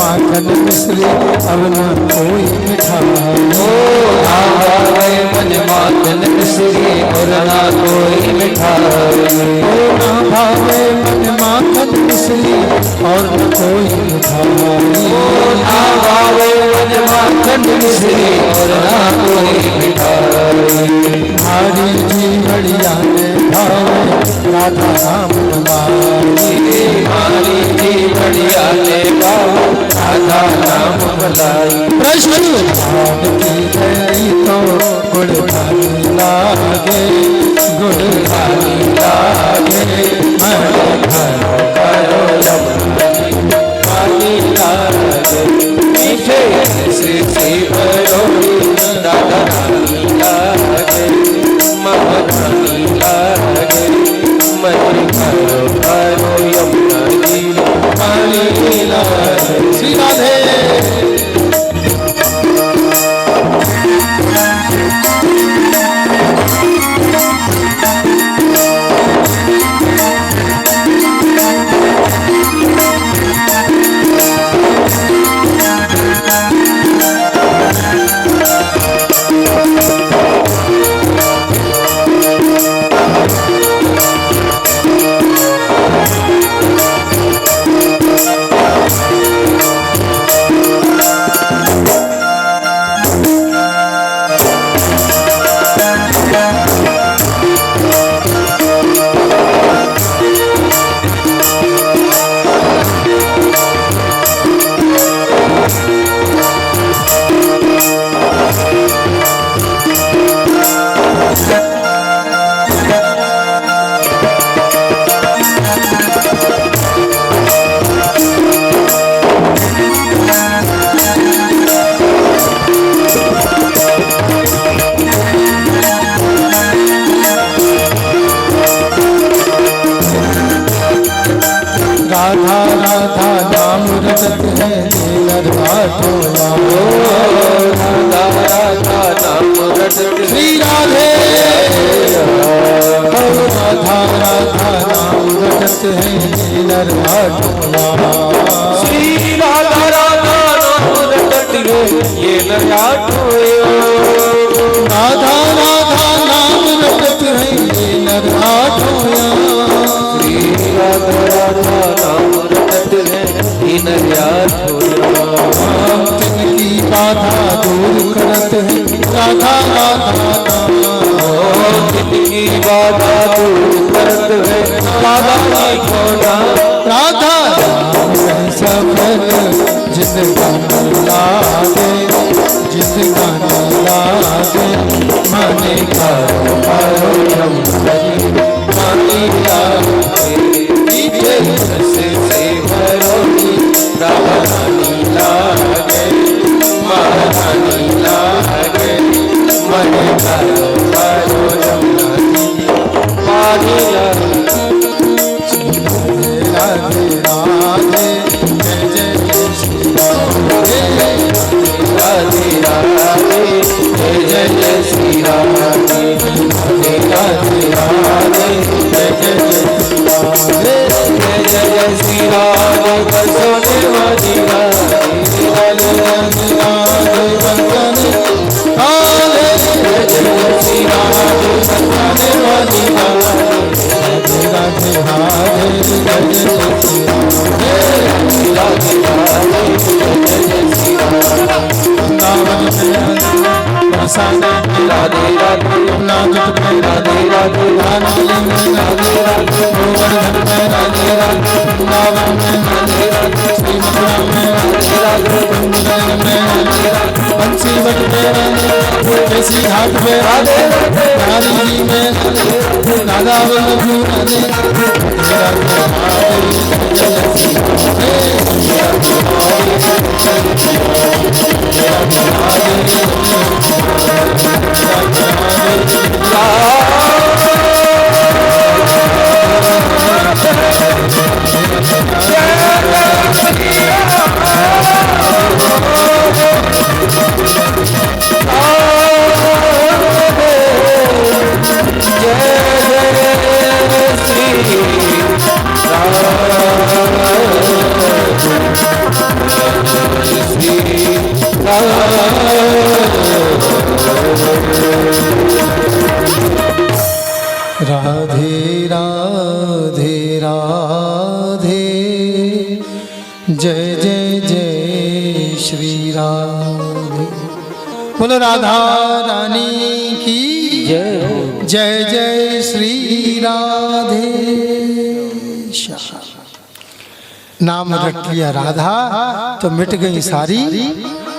माखन मिश्री अब न कोई मिठाई। ओ ना भावे मन माखन मिश्री और ना कोई मिठाई। ओ ना भावे मन माखन मिश्री और न कोई मिठाई। ओ ना भावे मन माखन मिश्री और ना कोई मिठाई। हरी जी बढ़िया ने भावे राधा नाम मलाई। हरी जी बढ़िया ने भावे राधा नाम मलाई। प्रश्न की गई तो गुड़ खानी लागे, गुड़ खानी लागे। मन घर करो यमुना पानी लागे, मीठे से भरोड़ी राधा रानी लागे, महारानी लागे। मन करो यमुना जी पानी लागे। श्री राधे। राधा राधा नाम रटत है नीलर आठों। राधा राधा नाम रटत श्री राधे। राधा राधा नाम रटत है नीलर आठों। श्री राधा राधा नाम रटत है ये नराठो। राधा राधा नाम रटत है नीलर आठों। श्री राधा राधा नाम रटत है ये नराठो। तिनकी बाधा दूर करत है राधा राधा नाम। जिनकी बाधा दूर करत है राधा की खोना। राधा नाम सफल जिंदगानी लागे, जिंदगानी लागे। मने करो यमुना जी पानी लागे, मीठे रस से भरोड़ी राधा रानी लागे, महारानी लागे। मन करो यमुना जी पानी लागे। राधे राधे जय जय श्री राधे। राधे राधे जय जय श्री राधे। राधे राधे राधे जय जय श्री राधे। जय जय श्री राधे बरसोने वाली राधे। राधे राधे राधे बरसोने वाले। जय जय श्री राधे बरसोने वाली राधे। राधे राधे जय जय श्री राधे। राधे राधे जय जय श्री राधे। वृंदावन में प्रसाद राधे राधे नाजुक में राधे राधे राधे राधे राधे गोवर्धन में राधे राधे। वृंदावन में राधे राधे श्री मथुरा में राधे राधे कुंभकर्ण में बंसी वट में राधे। केसी घाट में राधे राधे रानी जी में राधा वल्लभ राधे। राधे राधे जय श्री जय जय श्री राम। राधे राधे राधे जय जय जय श्री राधे। बोलो राधा रानी की जय। जय जय श्री राधे। नाम रख लिया राधा तो मिट गई सारी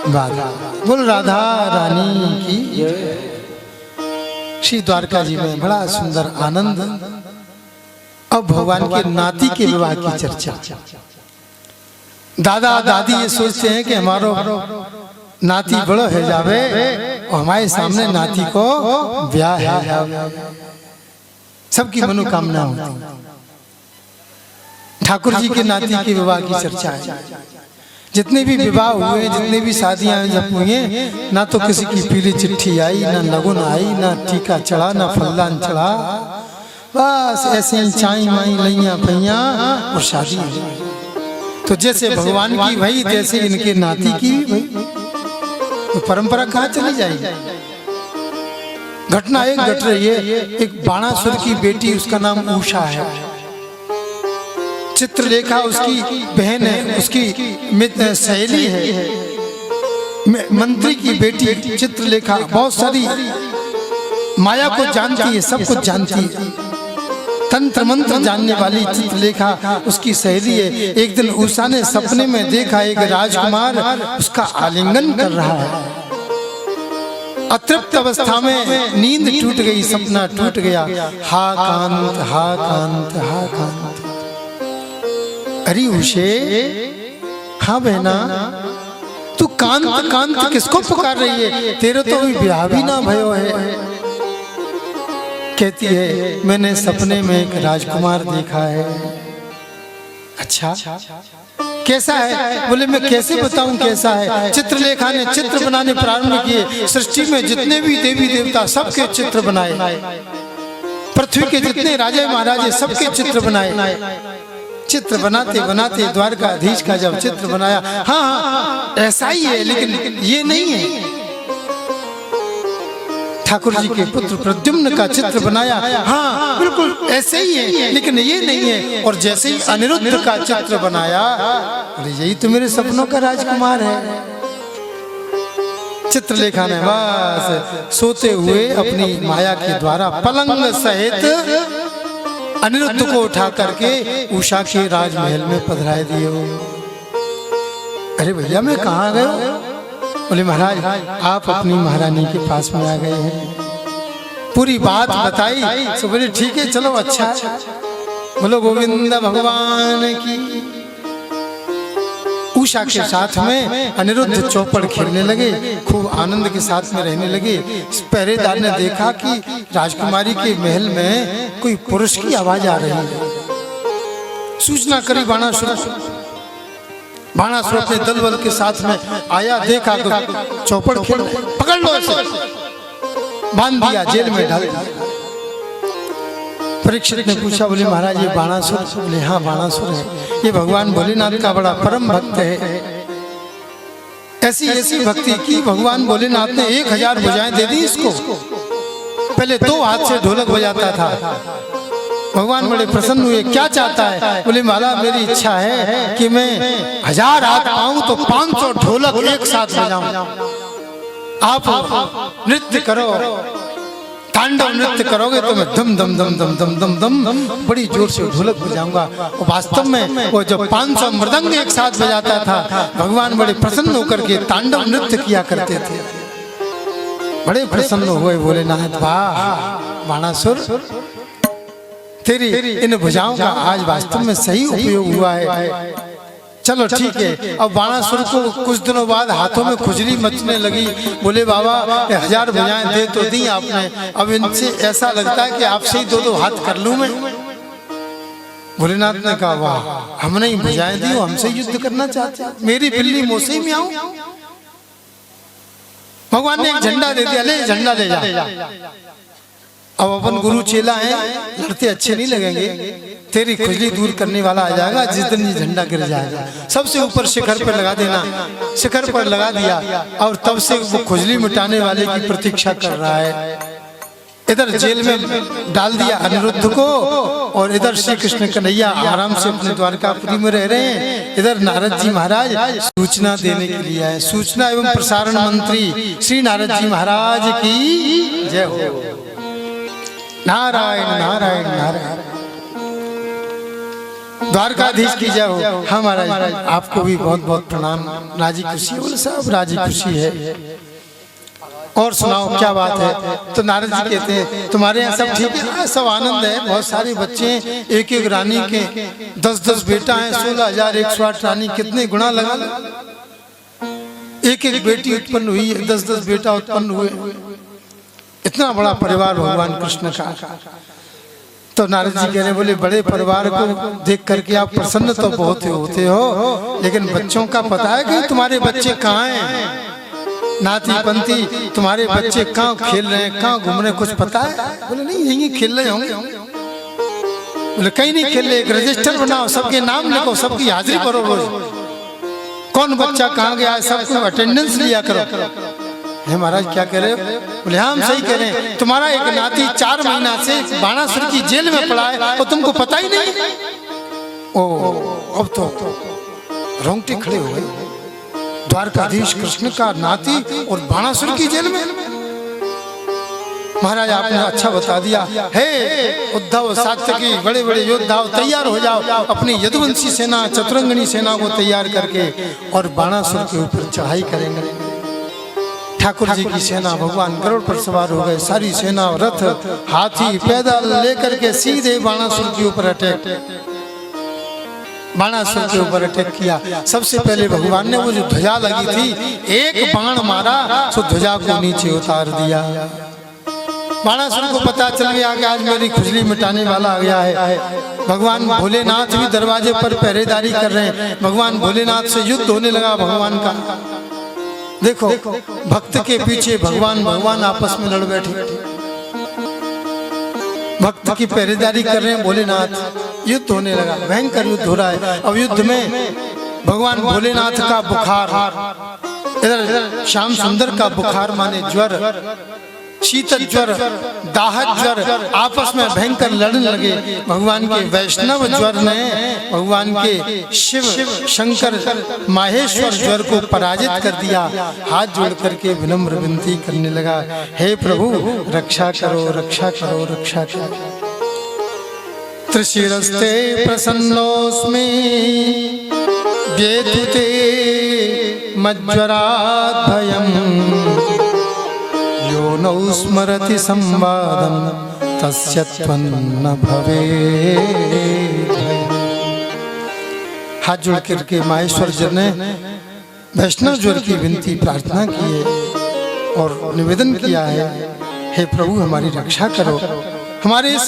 बाधा। बोल राधा रानी की जय। श्री द्वारका जी में बड़ा सुंदर आनंद। अब भगवान के नाती के विवाह की चर्चा। दादा दादी ये सोचते हैं कि हमारो नाती बड़ो है जावे और हमारे सामने नाती को ब्याह है। सबकी मनोकामना होती। ठाकुर जी के नाती के विवाह की चर्चा है। जितने भी विवाह हुए, जितने भी शादियां जब हुई, ना तो किसी की पीली चिट्ठी आई, ना लगन आई, ना टीका चढ़ा, ना फलदान चढ़ा, बस ऐसे ही चाई माई लइया पैया और शादी। तो जैसे भगवान की भई तैसे इनके नाती की भी भई। तो परंपरा कहाँ चली जाएगी। घटना एक घट रही है। एक बाणासुर की बेटी, उसका नाम उषा है। चित्रलेखा उसकी बहन है, उसकी सहेली है। मंत्री की बेटी चित्रलेखा बहुत सारी माया को जानती है, सब कुछ जानती है। तंत्र मंत्र जानने वाली चित्रलेखा उसकी सहेली है। एक दिन उषा ने सपने में देखा एक राजकुमार उसका आलिंगन कर रहा है। अतृप्त अवस्था में नींद टूट गई, सपना टूट गया। हा कांत हा कांत हा कांत। अरे उषे, हाँ बहना, तू कांत कांत किसको पुकार रही है? तेरे तो अभी ब्याह भी ना भयो है। कहती है मैंने सपने में एक राजकुमार देखा है। अच्छा, कैसा है? बोले मैं कैसे बताऊं कैसा है। चित्रलेखा ने चित्र बनाने प्रारंभ किए। सृष्टि में जितने भी देवी देवता सबके चित्र बनाए। पृथ्वी के जितने राजा महाराजे सबके चित्र बनाए। चित्र बनाते बनाते द्वारकाधीश का जब चित्र बनाया, हाँ ऐसा ही है, लेकिन ये नहीं है। ठाकुर जी के पुत्र प्रद्युम्न का चित्र बनाया, हाँ बिल्कुल ऐसे ही है, लेकिन ये नहीं है। और जैसे ही अनिरुद्ध का चित्र बनाया, अरे यही तो मेरे सपनों का राजकुमार है। चित्रलेखा ने बस सोते हुए अपनी माया के द्वारा पलंग सहित अनिरुद्ध को उठा करके उषा के राजमहल में पधराए दिए। अरे भैया मैं कहाँ गए? बोले महाराज आप अपनी महारानी के पास में आ गए हैं। पूरी बात बताई। तो बोले ठीक है चलो अच्छा। बोलो गोविंद भगवान की। उषा के साथ में अनिरुद्ध चौपड़ खेलने लगे, खूब आनंद के साथ में रहने लगे। पहरेदार ने देखा कि राजकुमारी के महल में कोई पुरुष की आवाज आ रही है। सूचना करी बाणासुर। बाणासुर अपने दल बल के साथ में आया, देखा तो चौपड़ खेल, पकड़ लो इसे, बांध दिया, जेल में डाल दिया। परीक्षित ने पूछा, बोले महाराज ये बाणासुर? बोले हाँ बाणासुर है। ये भगवान भोलेनाथ का बड़ा परम भक्त है। ऐसी ऐसी भक्ति की भगवान भोलेनाथ ने 1000 भुजाएं दे दी इसको। पहले 2 हाथ से ढोलक बजाता था। भगवान बड़े प्रसन्न हुए। क्या चाहता है? बोले महाराज मेरी इच्छा है कि मैं 1000 हाथ पाऊं तो 500 ढोलक एक साथ बजाऊं। आप नृत्य करो, तांडव नृत्य करोगे तो मैं दम दम दम दम दम दम दम बड़ी जोर से ढोलक बजाऊंगा। और वास्तव में वो जब 500 मृदंग एक साथ बजाता था, भगवान बड़े प्रसन्न होकर के तांडव नृत्य किया करते थे। बड़े प्रसन्न हुए। भोलेनाथ वाह बाणासुर, तेरी इन भुजाओं का आज वास्तव में सही उपयोग हुआ है। चलो ठीक है। अब बाणासुर को कुछ दिनों बाद हाथों में खुजली मचने लगी। बोले बाबा 1000 भुजाएं दे तो दी आपने, अब इनसे ऐसा लगता है कि आपसे ही 2-2 हाथ कर लूं मैं। भोलेनाथ ने कहा वाह हमने ही भुजाएं दी, हमसे युद्ध करना चाहते हैं? मेरी बिल्ली मोसे में आऊं? भगवान ने एक झंडा दे दिया, ले झंडा ले जा। अब अपन गुरु चेला है, लड़ते अच्छे नहीं लगेंगे, तेरी खुजली दूर करने वाला आ जाएगा जिस दिन ये झंडा गिर जाएगा। सबसे ऊपर शिखर पर लगा देना। शिखर पर लगा दिया और तब से वो खुजली मिटाने वाले की प्रतीक्षा कर रहा है। इधर जेल में डाल दिया अनिरुद्ध को और इधर श्री कृष्ण कन्हैया आराम से अपने द्वारकापुरी में रह रहे हैं। इधर नारद जी महाराज सूचना देने के लिए आए। सूचना एवं प्रसारण मंत्री श्री नारद जी महाराज की जय हो। नारायण नारायण नारायण। द्वारकाधीश की जय हो। हाँ महाराज, आपको भी बहुत बहुत प्रणाम। राजी खुशी बोले साहब, राजी खुशी है। और सुनाओ क्या बात है? तो नारद जी कहते हैं तुम्हारे यहाँ सब ठीक है? हाँ, सब आनंद है। बहुत सारे बच्चे हैं, एक एक रानी के 10-10 बेटा हैं, 16,108 रानी, कितने गुणा लगा लो। एक एक बेटी उत्पन्न हुई है, 10-10 बेटा उत्पन्न हुए। इतना बड़ा परिवार भगवान कृष्ण का। तो नारद जी कह रहे बोले बड़े परिवार को देख करके आप प्रसन्न तो बहुत होते हो, लेकिन बच्चों का पता है कि तुम्हारे बच्चे कहाँ हैं? नाती पंथी तुम्हारे बच्चे कहाँ खेल रहे हैं, कहाँ घूम रहे हैं, कुछ पता है? बोले नहीं, यही खेल रहे होंगे। बोले कहीं नहीं खेल रहे, एक रजिस्टर बनाओ, सबके नाम लिखो, सबकी हाजिरी करो रोज, कौन बच्चा कहाँ गया है सबको अटेंडेंस लिया करो। हे महाराज क्या कह रहे हो? बोले हम सही कह रहे हैं, तुम्हारा एक नाती 4 महीना से बाणासुर की जेल में पड़ा है और तुमको पता ही नहीं। ओ अब तो रोंगटे खड़े हो गए। द्वारकाधीश कृष्ण का नाती और बाणासुर की जेल में। महाराज आपने अच्छा बता दिया। हे उद्धव सात्यकी, बड़े बड़े योद्धा तैयार हो जाओ, अपनी यदुवंशी सेना चतुरंगनी सेना को तैयार करके और बाणासुर के ऊपर चढ़ाई करेंगे। ठाकुर जी की सेना भगवान गरुड़ पर सवार हो गए। सारी सेना रथ हाथी पैदल लेकर के सीधे बाणासुर के ऊपर अटैक, बाणासुर के ऊपर अटैक किया। सबसे पहले भगवान ने वो जो ध्वजा लगी थी, एक बाण मारा तो ध्वजा को नीचे उतार दिया। बाणासुर को पता चल गया कि आज मेरी खुजली मिटाने वाला आ गया है। भगवान भोलेनाथ भी दरवाजे पर पहरेदारी कर रहे हैं। भगवान भोलेनाथ से युद्ध होने लगा भगवान का। देखो भक्त के पीछे भगवान आपस में लड़ बैठे। भक्त की पहरेदारी कर रहे हैं भोलेनाथ। युद्ध होने लगा, भयंकर युद्ध हो रहा है। अब युद्ध में भगवान भोलेनाथ का बुखार, इधर श्याम सुंदर का बुखार माने ज्वर, शीतल ज्वर, दाहक ज्वर आपस में भयंकर लड़ने लगे। भगवान के वैष्णव ज्वर ने भगवान के शिव शंकर माहेश्वर ज्वर को पराजित कर दिया। हाथ जोड़ करके विनम्र विनती करने लगा, हे प्रभु रक्षा करो रक्षा करो रक्षा करो। त्रिशिरस्ते प्रसन्नोस्मि व्येतुते मज्वरात् भयम् यो नौ स्मरति संवादं तस्य त्वन्न भवेत्। हाथ जोड़ करके माहेश्वर जी ने वैष्णव ज्वर की विनती प्रार्थना की है और निवेदन किया है, हे प्रभु हमारी रक्षा करो। हमारे इस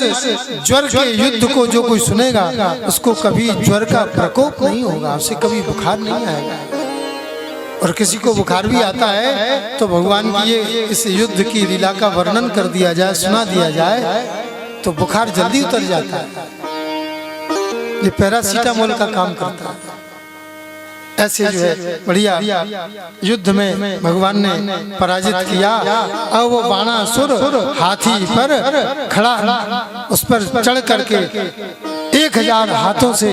ज्वर के युद्ध को जो कोई सुनेगा उसको कभी ज्वर का प्रकोप नहीं होगा, उसे कभी बुखार नहीं आएगा। और किसी को बुखार भी आता है तो भगवान की ये इस युद्ध की लीला का वर्णन कर दिया जाए, सुना दिया जाए तो बुखार जल्दी उतर जाता है। ये पैरासीटामोल का काम करता है। ऐसे जो है बढ़िया युद्ध में भगवान ने पराजित किया। अब वो बाणासुर हाथी पर खड़ा, उस पर चढ़ करके 1000 हाथों से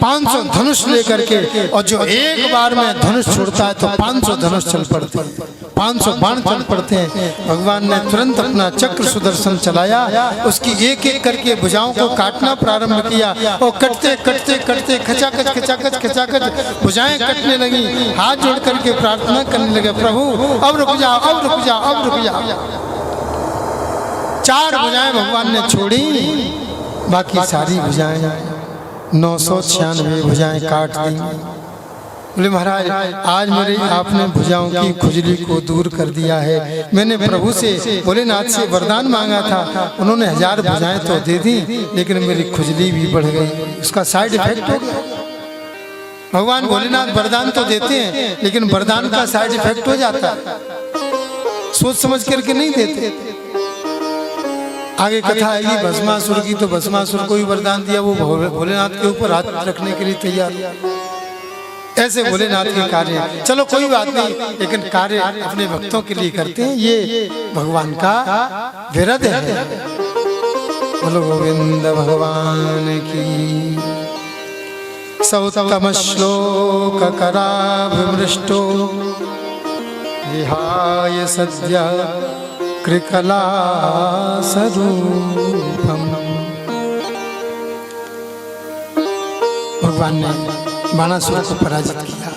500 धनुष लेकर के, और जो एक बार में धनुष छोड़ता है तो 500 धनुष चल पड़ते हैं, 500 बाण चल पड़ते हैं। भगवान ने तुरंत अपना चक्र सुदर्शन चलाया, उसकी एक एक करके भुजाओं को काटना प्रारंभ किया और कटते कटते कटते खचाखच खचाखच खचाखच भुजाएं कटने लगी। हाथ जोड़ करके प्रार्थना करने लगे, प्रभु अब रुक जाओ अब रुक जाओ अब रुक जाओ। 4 भुजाएं भगवान ने छोड़ी, बाकी सारी भुजाएं 996 भुजाएं काट दी। बोले महाराज आज मेरी आपने भुजाओं की खुजली को दूर कर दिया है। मैंने प्रभु से भोलेनाथ से वरदान मांगा था, उन्होंने 1000 भुजाएं तो दे दी, लेकिन मेरी खुजली भी बढ़ गई। उसका साइड इफेक्ट हो गया। भगवान भोलेनाथ वरदान तो देते हैं, लेकिन वरदान का साइड इफेक्ट हो जाता है, सोच समझ करके नहीं देते। आगे कथा आएगी भस्मासुर की, तो भस्मासुर को ही वरदान दिया, वो भोलेनाथ के ऊपर हाथ रखने के लिए तैयार। ऐसे भोलेनाथ के कार्य, चलो कोई बात नहीं, लेकिन कार्य अपने भक्तों के लिए करते हैं, ये भगवान का विरध है। बोलो गोविंद भगवान की। सौतम श्लोक कराभिमृष्टो विहाय सद्य कृकला सरूपम। भगवान ने बाणासुर को पराजित किया,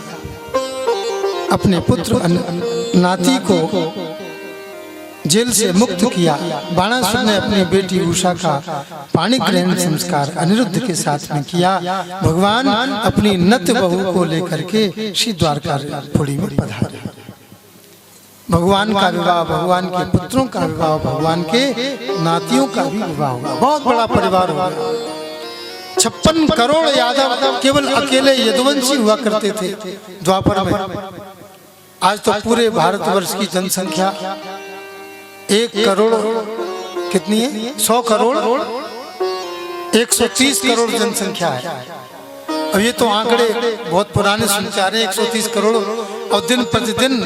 अपने पुत्र नाती को जेल से मुक्त किया। बाणासुर ने अपनी बेटी उषा का पाणी ग्रहण संस्कार अनिरुद्ध के साथ में किया। भगवान अपनी नत बहू को लेकर के श्री द्वारकापुरी में पधारे। भगवान का विवाह, भगवान के पुत्रों का विवाह, भगवान के नातियों का भी विवाह हुआ। बहुत बड़ा परिवार हुआ। 56 करोड़ यादव केवल अकेले यदुवंशी हुआ करते थे द्वापर में। आज तो पूरे भारतवर्ष की जनसंख्या 1 करोड़ कितनी है? 100 करोड़ 130 करोड़ जनसंख्या है। अब ये तो आंकड़े बहुत पुराने सुनते आ रहे हैं, 130 करोड़, और दिन प्रतिदिन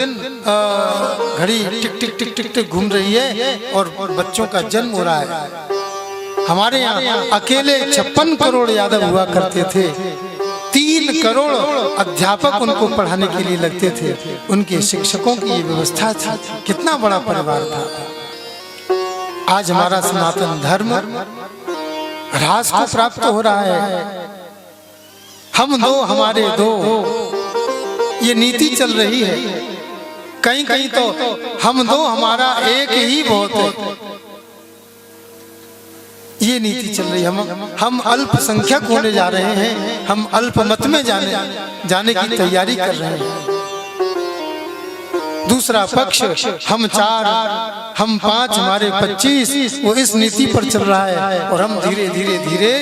घड़ी टिक टिक टिक टिक टिक घूम रही है और बच्चों का जन्म हो रहा है। हमारे यहाँ अकेले 56 करोड़ यादव हुआ करते थे। 3 करोड़ अध्यापक उनको पढ़ाने के लिए लगते थे, उनके शिक्षकों की ये व्यवस्था थी। कितना बड़ा परिवार था। आज हमारा सनातन धर्म ह्रास को प्राप्त हो रहा है। हम दो हमारे दो, ये नीति चल रही है। कहीं कहीं तो हम दो हमारा एक ही बहुत है, ये नीति चल रही है। हम अल्पसंख्यक होने जा रहे हैं, हम अल्पमत में जाने की तैयारी कर रहे हैं। दूसरा पक्ष हम 4, हम 5, हमारे 25, वो इस नीति पर चल रहा है और हम धीरे धीरे धीरे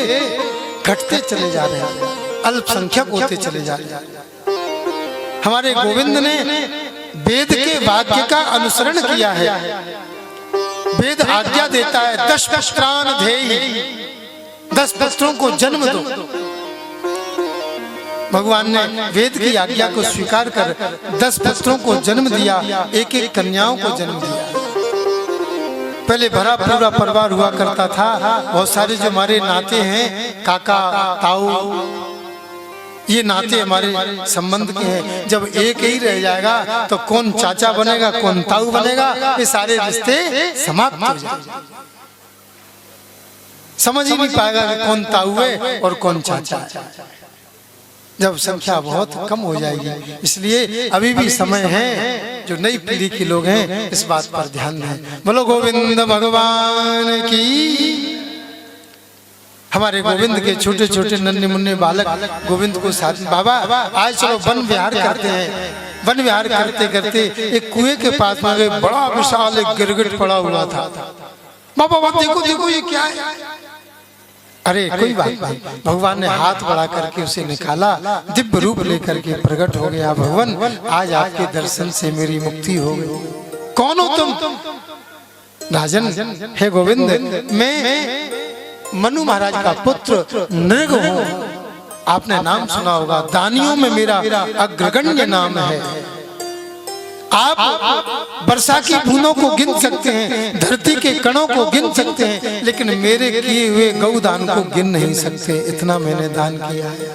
घटते चले जा रहे हैं, अल्पसंख्यक होते चले जा रहे हैं। हमारे गोविंद ने वेद के वाक्य का अनुसरण किया है। वेद आज्ञा देता है 10 पुत्रान धेहि, 10 पुत्रों को जन्म दो। भगवान ने वेद की आज्ञा को स्वीकार कर 10 पुत्रों को जन्म दिया, एक एक कन्याओं को जन्म दिया। पहले भरा पूरा परिवार हुआ करता था। बहुत सारे जो हमारे नाते हैं, काका ताऊ, ये नाते हमारे संबंध के हैं। जब एक ही रह जाएगा तो कौन चाचा बनेगा, कौन ताऊ बनेगा, ये सारे रिश्ते समाप्त हो जाएंगे। समझ ही नहीं पाएगा कि कौन ताऊ है और कौन चाचा है, जब संख्या बहुत कम हो जाएगी। इसलिए अभी भी समय है, जो नई पीढ़ी के लोग हैं इस बात पर ध्यान दें। बोलो गोविंद भगवान की। हमारे गोविंद के छोटे छोटे नन्हे मुन्ने बालक गोविंद को साथ, बाबा आज चलो वन विहार करते हैं। वन विहार करते करते एक कुएं के पास में गए, बड़ा विशाल एक गिरगिट पड़ा हुआ था। बाबा देखो देखो ये क्या है? अरे कोई बात नहीं, भगवान ने हाथ बढ़ा करके उसे निकाला, दिव्य रूप लेकर के प्रकट हो गया। भगवान आज आपके दर्शन से मेरी मुक्ति हो गई। कौन हो तुम? राजन हे गोविंद, मैं मनु महाराज का पुत्र नृग हूँ। आपने नाम सुना होगा, दानियों में मेरा अग्रगण्य नाम है। आप वर्षा की बूंदों को गिन सकते हैं, धरती के कणों को गिन सकते हैं, लेकिन मेरे किए हुए गौदान को गिन नहीं सकते। इतना मैंने दान किया है।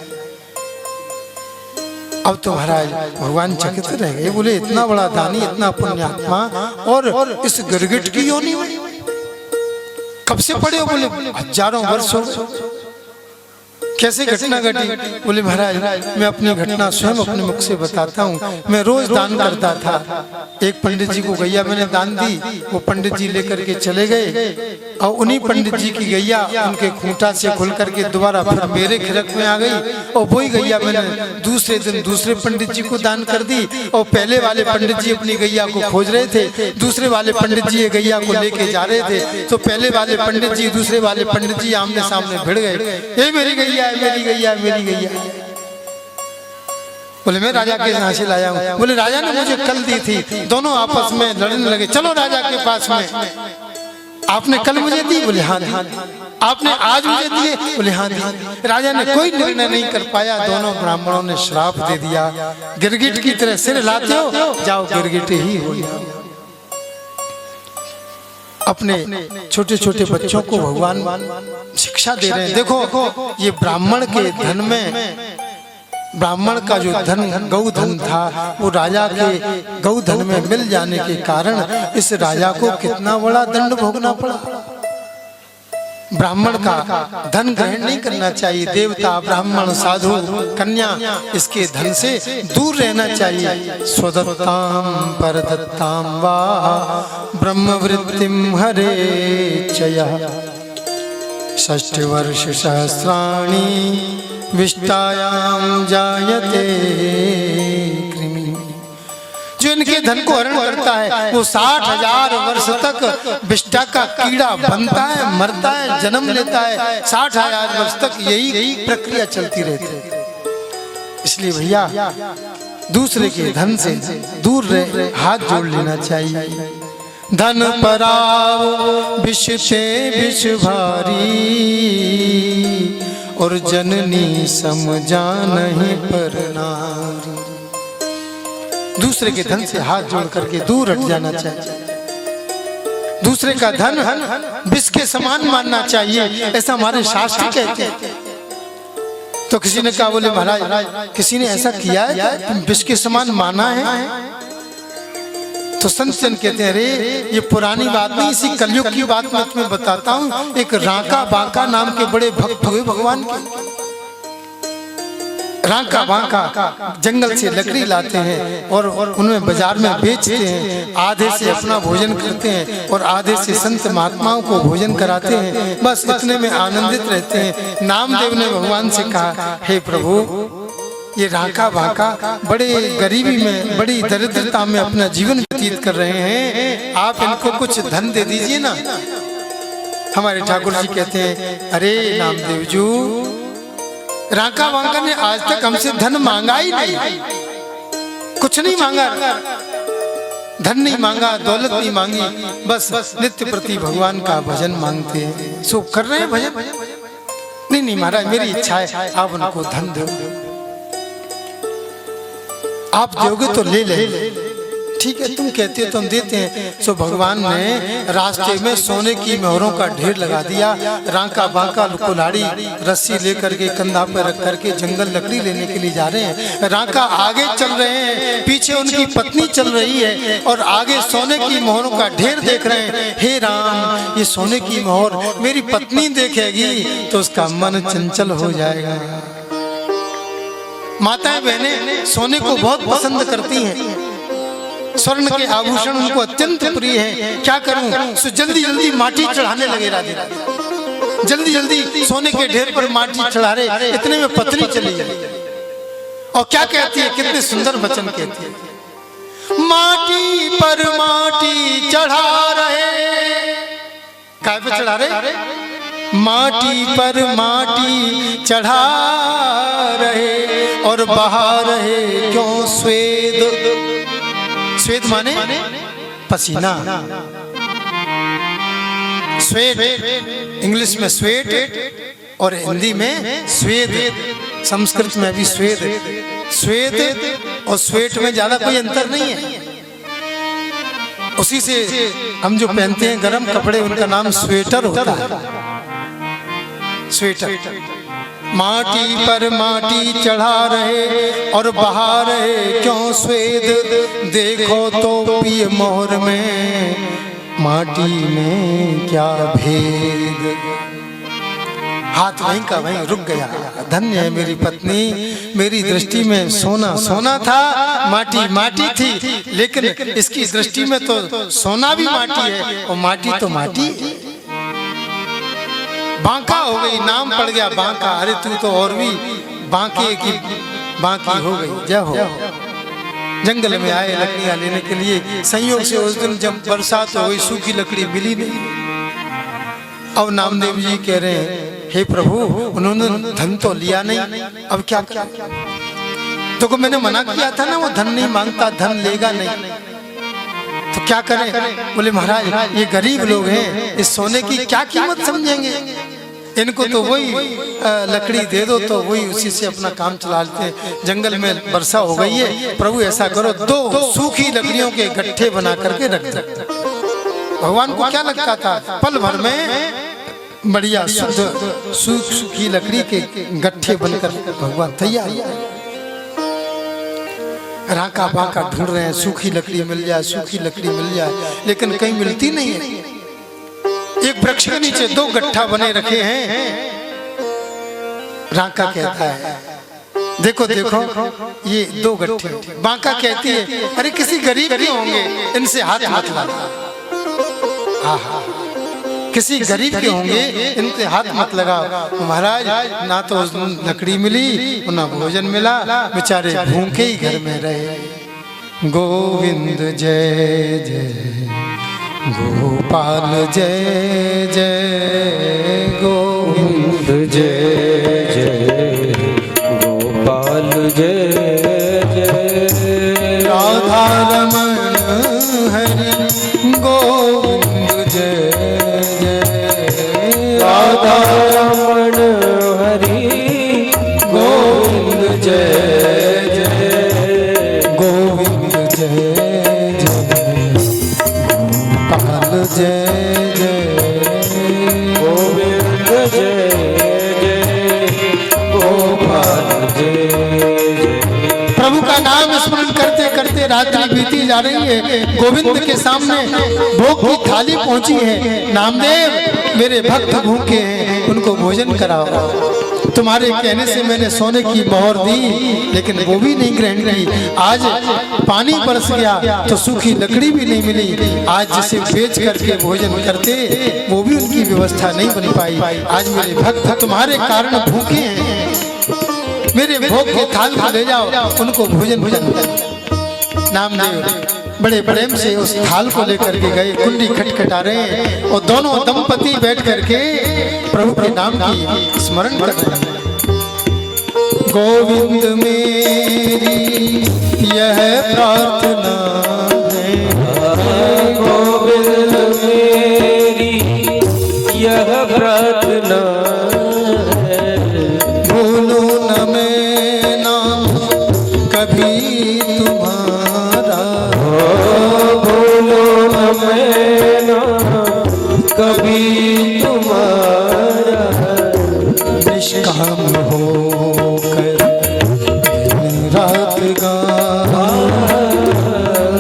अब तो महाराज भगवान चकित रह गए, बोले इतना बड़ा दानी, इतना पुण्यात्मा, और इस गिरगिट की योनि में कब से पड़े हो? बोले हजारों वर्ष हो। कैसे घटना घटी? बोले महाराज मैं अपनी घटना स्वयं अपने मुख से बताता हूँ। मैं रोज दान करता था। एक पंडित जी को गैया मैंने दान दी, वो पंडित जी लेकर के चले गए, और उन्हीं पंडित जी की गैया उनके खूंटा से खुल करके दोबारा फिर मेरे खिरक में आ गई। और वही गैया मैंने दूसरे दिन दूसरे पंडित जी को दान कर दी। और पहले वाले पंडित जी अपनी गैया को खोज रहे थे, दूसरे वाले पंडित जी गैया को लेके जा रहे थे। तो पहले वाले पंडित जी दूसरे वाले पंडित जी आमने सामने भिड़ गए, ये मेरी गैया है, मेरी गैया, मेरी गैया। बोले मैं राजा के यहाँ से लाया हूँ। बोले राजा ने मुझे कल दी थी। दोनों आपस में लड़ने लगे, चलो राजा के पास में। आपने कल मुझे दी? बोले हाँ दी। आपने आज मुझे दिए? बोले हाँ दी। राजा ने कोई निर्णय नहीं कर पाया। दोनों ब्राह्मणों ने श्राप दे दिया, गिरगिट की तरह सिर हिलाते हो, जाओ गिरगिट ही हो जाओ। अपने छोटे छोटे बच्चों को भगवान शिक्षा दे रहे हैं। देखो ये ब्राह्मण के धन में, ब्राह्मण का जो धन गौधन था वो राजा के गौधन में मिल जाने के कारण इस राजा को कितना बड़ा दंड भोगना पड़ा। ब्राह्मण का धन ग्रहण नहीं करना चाहिए। देवता, ब्राह्मण, साधु, कन्या, इसके धन से दूर रहना चाहिए। स्वदत्ताम परदत्ताम वा ब्रह्मवृत्तिम हरे चया 6 वर्ष सहस्राणि विष्टायाम जायते कृमि। जो इनके धन को हरण करता है वो 60,000 वर्ष तक विष्टा का कीड़ा बनता है, मरता है, जन्म लेता है। 60,000 वर्ष तक यही प्रक्रिया चलती रहती है। इसलिए भैया दूसरे के धन से दूर रहे, हाथ जोड़ लेना चाहिए। धन पराव विष से विष भारी और जननी समझा नहीं पर नारी। दूसरे के धन से हाथ जोड़ करके दूर हट जाना चाहिए। दूसरे का धन विष के समान मानना चाहिए, ऐसा हमारे शास्त्र कहते हैं। तो किसी ने कहा, बोले महाराज किसी ने ऐसा किया है, विष के समान माना है? तो संत जन कहते हैं, अरे ये पुरानी बात नहीं, इसी कलयुग की बात मैं तुम्हें बताता हूँ। एक रांका बांका नाम के बड़े भक्त हुए भगवान के। रांका बांका जंगल से लकड़ी लाते हैं और उन्हें बाजार में बेचते हैं। आधे से अपना भोजन करते हैं और आधे से संत महात्माओं को भोजन कराते हैं। बस इतने में आनंदित रहते हैं। नामदेव ने भगवान से कहा, हे प्रभु ये रांका बांका बड़े गरीबी में, बड़ी दरिद्रता में अपना जीवन व्यतीत कर रहे हैं, आप इनको कुछ धन दे दीजिए ना। हमारे ठाकुर जी कहते हैं, अरे नामदेव जी, रांका बांका ने आज तक हमसे धन मांगा ही नहीं, कुछ नहीं मांगा, धन नहीं मांगा, दौलत नहीं मांगी, बस नित्य प्रति भगवान का भजन मांगते हैं। सो कर रहे हैं भजन। नहीं नहीं महाराज, मेरी इच्छा है आप उनको धन दो। आप दोगे तो ले ले, ठीक है, तुम कहते हो तो हम देते हैं। सो भगवान ने रास्ते में सोने की मोहरों का ढेर लगा दिया। रांका बांका कुल्हाड़ी रस्सी लेकर के कंधा पर रख करके जंगल लकड़ी लेने के लिए जा रहे हैं। रांका आगे चल रहे हैं, पीछे उनकी पत्नी चल रही है और आगे सोने की मोहरों का ढेर देख रहे हैं। हे राम, ये सोने की मोहर मेरी पत्नी देखेगी तो उसका मन चंचल हो जाएगा। माताएं बहनें सोने को बहुत पसंद करती हैं, स्वर्ण के आभूषण उनको अत्यंत प्रिय है। क्या करूं, सो जल्दी जल्दी माटी चढ़ाने लगे राधे राधे। जल्दी जल्दी सोने के ढेर पर माटी चढ़ा रहे, इतने में पत्नी चली गई और क्या कहती है, कितने सुंदर वचन कहती है, माटी पर माटी चढ़ा रहे। काय पे चढ़ा रहे? माटी पर माटी चढ़ा रहे और बहा रहे क्यों स्वेद। स्वेद माने पसीना, स्वेट इंग्लिश में स्वेट और हिंदी में स्वेद, संस्कृत में भी स्वेद। स्वेद और स्वेट में ज्यादा कोई अंतर नहीं है। उसी से हम जो पहनते हैं गर्म कपड़े, उनका नाम स्वेटर होता है, स्वेटर। माटी पर माटी चढ़ा रहे और बहा रहे क्यों स्वेद, देखो तो पिए मोहर में माटी में क्या भेद। हाथ वहीं का वहीं रुक गया। धन्य है मेरी पत्नी, मेरी दृष्टि में सोना सोना था, माटी माटी थी, लेकिन इसकी दृष्टि में तो सोना भी माटी है और माटी तो माटी। बांका हो गई, नाम पड़ गया बांका। अरे तू तो और भी बांके की बांकी हो गई। जय हो। जंगल में आए लकड़ियां लेने के लिए, संयोग से उस दिन जब बरसात हो गई, सूखी लकड़ी मिली नहीं। अब नामदेव जी कह रहे हैं, हे प्रभु उन्होंने धन तो लिया नहीं, अब क्या क्या? तो को मैंने मना किया था ना, वो धन नहीं मांगता, धन लेगा नहीं। तो क्या करें? बोले महाराज ये गरीब लोग हैं, इस सोने की क्या कीमत समझेंगे? इनको तो वही लकड़ी दे दो तो वही उसी से अपना काम चला लेते हैं। जंगल में वर्षा हो गई है, प्रभु ऐसा करो 2 सूखी लकड़ियों के गट्ठे बना करके रख दो। भगवान को क्या लगता था, पल भर में बढ़िया शुद्ध सूखी लकड़ी के गट्ठे बनकर भगवान तैयार। राका बाका ढूंढ रहे हैं, सूखी लकड़ी मिल जाए, सूखी लकड़ी मिल जाए, लेकिन कहीं मिलती नहीं है। एक वृक्ष के नीचे 2 गट्ठा बने रखे हैं। राका कहता है देखो देखो ये 2 गट्ठे। बांका कहती है अरे किसी गरीब के होंगे, इनसे हाथ मत लगा। किसी गरीब के होंगे, इनसे हाथ मत लगाओ। महाराज ना तो लकड़ी मिली ना भोजन मिला, बेचारे भूखे ही घर में रहे। गोविंद जय जय गोपाल जय जय गोविंद जय जय गोपाल जय जय राधा रमण हरि गोविंद जय जय राधा रमण हरि गोविंद जय जय गोविंद जय जय गोविंद जय जय गोपाल जय जय। प्रभु का नाम स्मरण करते करते रात्रि बीती जा रही है। गोविंद के सामने भोग की थाली पहुंची है। नामदेव मेरे भक्त भूखे हैं, उनको भोजन कराओ। तुम्हारे कहने से मैंने सोने की मोहर दी, लेकिन वो भी नहीं ग्रहण की। आज पानी बरस गया तो सूखी लकड़ी भी नहीं मिली। आज जिसे बेच करके भोजन करते वो भी उनकी व्यवस्था नहीं बन पाई। आज मेरे भक्त तुम्हारे कारण भूखे हैं, मेरे भोग के थाल को ले जाओ, उनको भोजन भोजन। नामदेव बड़े प्रेम से उस थाल को लेकर के गए। कुंडी खटखटा रहे हैं और दोनों दंपति बैठ करके प्रभु के नाम की स्मरण कर रहे हैं। गोविंद मेरी यह प्रार्थना है, गोविंद मेरी यह प्रार्थना है, भूलू न मैं नाम कभी तुम्हारा, भूलो न मैं नाम कभी तुम्हारा, निष्काम होकर दिन रात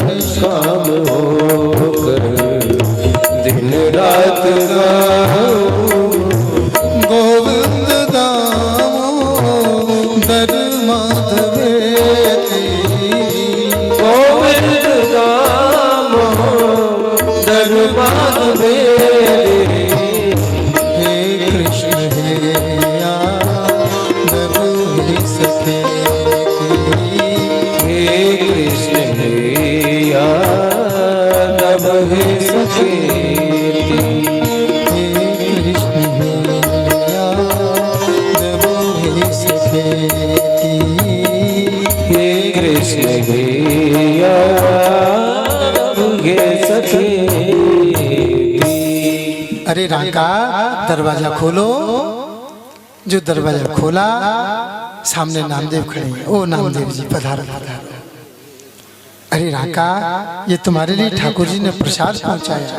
निष्काम होकर दिन रात गोविंद दामोदर माधवेति, गोविंद दामोदर माधवेति, हे कृष्ण हे यादव हे सखेति, हे कृष्ण हे यादव हे सखेति, हे कृष्ण हे यादव हे सखेति, हे कृष्ण हे यादव हे सखेति। अरे राका दरवाजा खोलो। जो दरवाजा खोला सामने नामदेव खड़े हैं। ओ नामदेव जी पधारो पधारो। अरे राका ये तुम्हारे लिए ठाकुर जी ने प्रसाद पहुंचाया।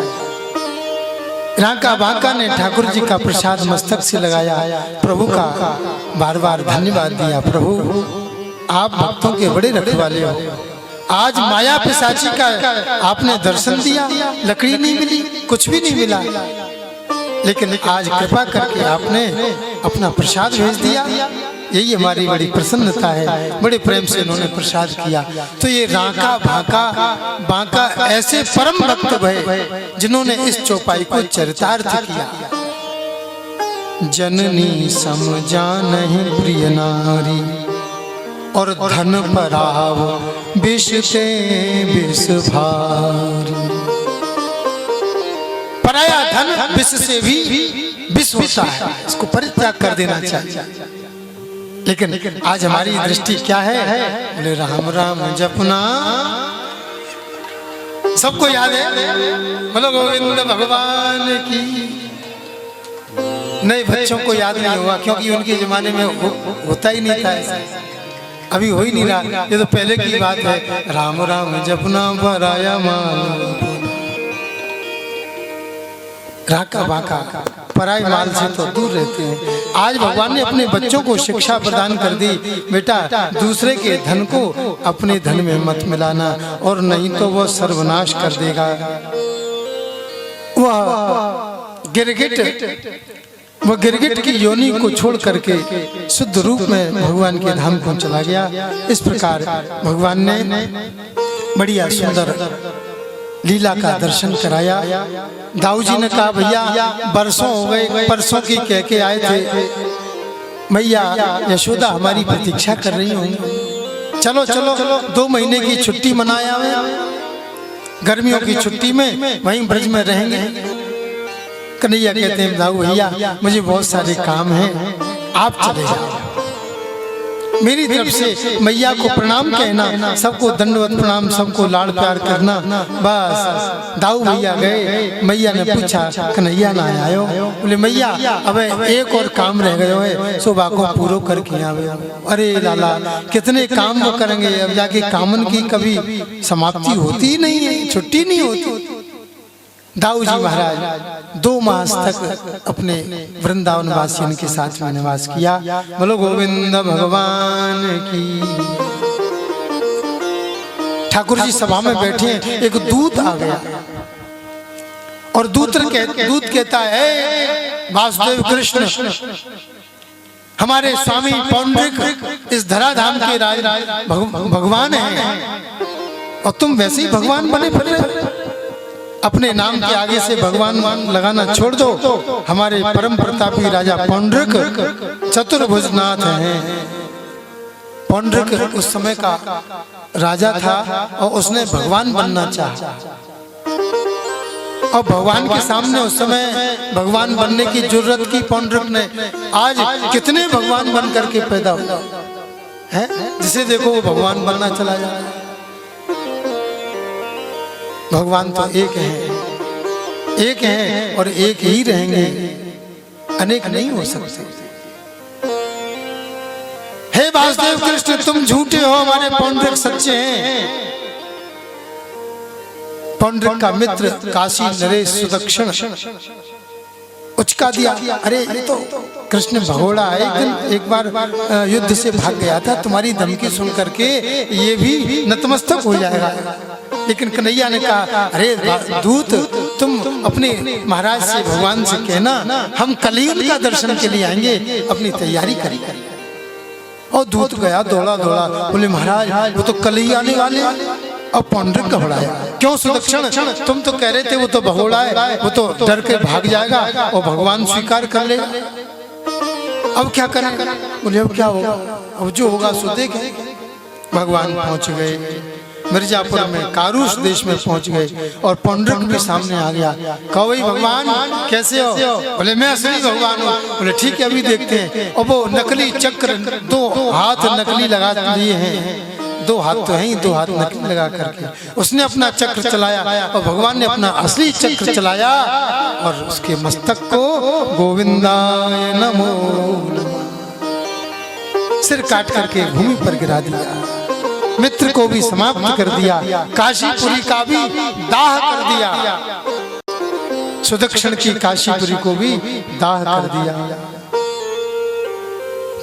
राका बांका ने ठाकुर जी का प्रसाद मस्तक से लगाया, प्रभु का बार बार धन्यवाद दिया। प्रभु आप भक्तों के बड़े रखवाले हो। आज माया पिशाची का आपने दर्शन दिया, लकड़ी नहीं मिली, कुछ भी नहीं मिला, लेकिन आज कृपा करके आपने अपना प्रसाद भेज दिया। यही हमारी बड़ी प्रसन्नता है। बड़े प्रेम से उन्होंने प्रसाद किया। तो ये राका बांका ऐसे परम भक्त भय जिन्होंने इस चौपाई को चरितार्थ किया। जननी समझानहि प्रिय नारी, और धन पराव विष से विष भारी। पराया धन विष से भी विष होता है, इसको परित्याग कर देना चाहिए। लेकिन आज हमारी दृष्टि क्या है? बोले राम राम जपना सबको याद है? बोलो गोविंद भगवान की। नए बच्चों को याद नहीं हुआ क्योंकि उनके जमाने में होता ही नहीं था ऐसा, अभी हो ही नहीं रहा। ये तो पहले की बात है। राम राम जपना पराया माल, राका बाका पराई माल से तो दूर रहते हैं। आज भगवान ने अपने बच्चों को शिक्षा प्रदान कर दी, बेटा दूसरे के धन को अपने धन में मत मिलाना, और नहीं तो वह सर्वनाश कर देगा। वह गिरगिट की योनि को छोड़ करके शुद्ध रूप में भगवान के धाम को चला गया। इस प्रकार भगवान ने बढ़िया सुंदर लीला का दर्शन कराया। दाऊ जी ने कहा भैया बरसों हो गए, परसों की कह के आए थे, भैया यशोदा हमारी प्रतीक्षा कर रही होंगी, चलो चलो 2 महीने की छुट्टी मनाया, गर्मियों की छुट्टी में वहीं ब्रज में रहेंगे। कन्हैया कहते हैं दाऊ भैया मुझे बहुत सारे काम हैं, आप चले जाओ। मेरी तरफ से मैया को प्रणाम कहना, सबको दंडवत प्रणाम, सबको लाड़ प्यार करना। बस दाऊ भैया गए। मैया ने पूछा कन्हैया ना आयो? बोले मैया अब एक और काम रह गयो है, सुबह को पूरा करके आवे। अरे लाला कितने काम वो करेंगे, अब जाके कामन की कभी समाप्ति होती ही नहीं है, छुट्टी नहीं होती। दाऊ जी महाराज 2 मास तक अपने वृंदावन वासियों के साथ में निवास किया। बोलो गोविंद भगवान की। ठाकुर जी सभा में बैठे, एक दूत आ गया और दूत कहता है वासुदेव कृष्ण हमारे स्वामी पौंड्रिक इस धराधाम के राज भगवान हैं, और तुम वैसे ही भगवान बने फिर रहे। अपने नाम के आगे से भगवान लगाना छोड़ दो। हमारे परम प्रतापी राजा पौंड्रिक चतुर्भुजनाथ हैं। पौंड्रिक उस समय का राजा था और उसने भगवान बनना चाहा, और भगवान के सामने उस समय भगवान बनने की जरूरत की पौंड्रिक ने। आज कितने भगवान बन करके पैदा हुआ है, जिसे देखो वो भगवान बनना चला जा रहा है। भगवान तो एक है और एक ही रहेंगे, अनेक नहीं हो सकते। हे वासुदेव कृष्ण तुम झूठे हो, हमारे पौंड्रिक सच्चे हैं। पौंड्रिक का मित्र काशी नरेश सुदक्षिण उचका दिया, अरे ये तो कृष्ण भगोड़ा है, एक बार युद्ध से भाग गया था, तुम्हारी धमकी सुन करके ये भी नतमस्तक हो जाएगा। लेकिन कन्हैया ने कहा अरे दूत तुम अपने महाराज से भगवान से कहना हम कल ही उनका दर्शन के लिए आएंगे, अपनी तैयारी करी। और दूत गया दौड़ा दौड़ा, बोले महाराज वो तो कल ही आने वाले। और पौंड्रिक घबराया, क्यों सुदक्षिण तुम तो कह रहे थे वो तो भगोड़ा है, वो तो डर के भाग जाएगा और भगवान स्वीकार कर लेगा, अब क्या करें? बोले अब क्या होगा, अब जो होगा सो देखें। भगवान पहुंच गए मिर्जापुर में, कारूस देश में पहुंच गए और पौंड्रिक भी सामने आ गया। कहो भाई भगवान कैसे हो? बोले मैं असली भगवान हूँ। बोले ठीक है अभी देखते हैं। और वो नकली चक्र 2 हाथ नकली लगा लिए हैं, 2 हाथ तो है ही, 2 हाथ नकली लगा करके उसने अपना चक्र चलाया और भगवान ने अपना असली चक्र चलाया और उसके मस्तक को गोविंदाय नमो सिर काट करके भूमि पर गिरा दिया। मित्र को भी समाप्त कर दिया, काशीपुरी का भी दाह कर दिया, सुदक्षिण की काशीपुरी को भी दाह कर दिया।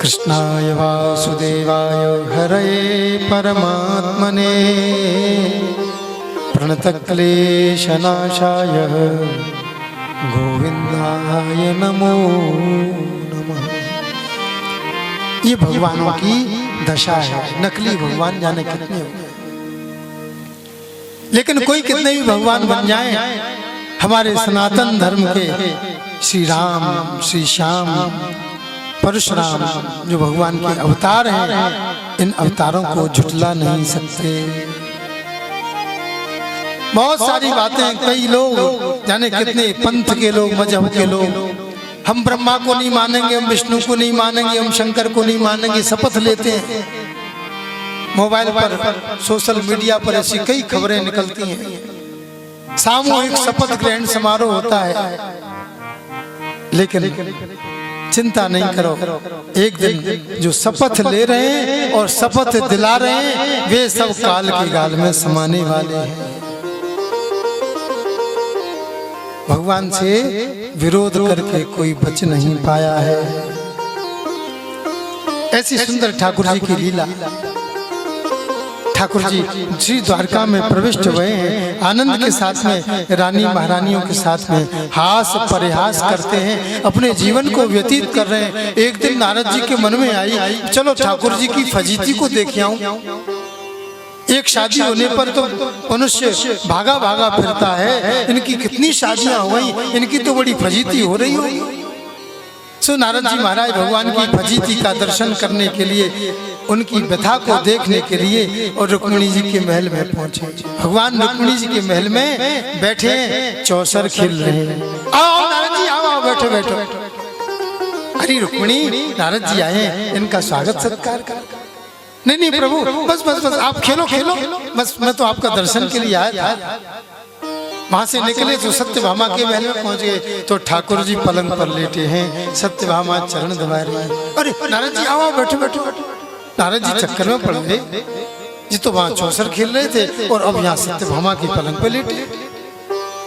कृष्णाय वासुदेवाय हरये परमात्मने प्रणतक्लेशनाशाय गोविंदाय नमो नमः। ये भगवानों की दशा है, नकली भगवान जाने कितने हो, लेकिन कोई कितने भी भगवान बन जाए, हमारे सनातन धर्म के श्री राम, श्री श्याम, परशुराम जो भगवान के अवतार हैं, इन अवतारों को झुटला नहीं सकते। बहुत सारी बातें, कई लोग जाने कितने पंथ के लोग, मजहब के लोग, हम ब्रह्मा को नहीं मानेंगे, हम विष्णु को नहीं मानेंगे, हम शंकर को नहीं मानेंगे, शपथ लेते हैं। मोबाइल पर, सोशल मीडिया पर ऐसी कई खबरें निकलती हैं। सामूहिक शपथ ग्रहण समारोह होता है, लेकिन चिंता नहीं करो, एक दिन जो शपथ ले रहे हैं और शपथ दिला रहे हैं वे सब काल की गाल में समाने वाले हैं। भगवान से विरोध करके कोई बच नहीं पाया है। ऐसी सुंदर ठाकुर जी की लीला। ठाकुर जी श्री द्वारका में प्रविष्ट हुए हैं, आनंद के साथ में रानी महारानियों के साथ में हास परिहास करते हैं, अपने जीवन को व्यतीत कर रहे हैं। एक दिन नारद जी के मन में आई, चलो ठाकुर जी की फजीती को देख आऊं। एक शादी होने पर तो मनुष्य भागा भागा फिरता है, इनकी कितनी शादियां हो गई, इनकी तो बड़ी फजीती हो रही हो। सो नारद जी महाराज भगवान की फजीती का दर्शन करने के लिए, उनकी व्यथा को देखने के लिए और रुक्मिणी जी के महल में पहुंचे। भगवान रुक्मिणी जी के महल में बैठे चौसर खेल रहे हैं। आओ नारद जी, आओ बैठो बैठो। अरे रुक्मिणी, नारद जी आए, इनका स्वागत सत्कार कर। नहीं नहीं प्रभु, बस बस बस आप खेलो खेलो, बस मैं तो आपका दर्शन के लिए आया था। वहां से निकले तो सत्यभामा के महल में पहुंच गए तो ठाकुर जी पलंग पर लेटे हैं, सत्यभामा चरण दबा रही है। अरे नारद जी आओ बैठो बैठो। नारद जी चक्कर में पड़ गए, जी तो वहां चौसर खेल रहे थे और अब यहाँ सत्यभामा की पलंग पर लेटे।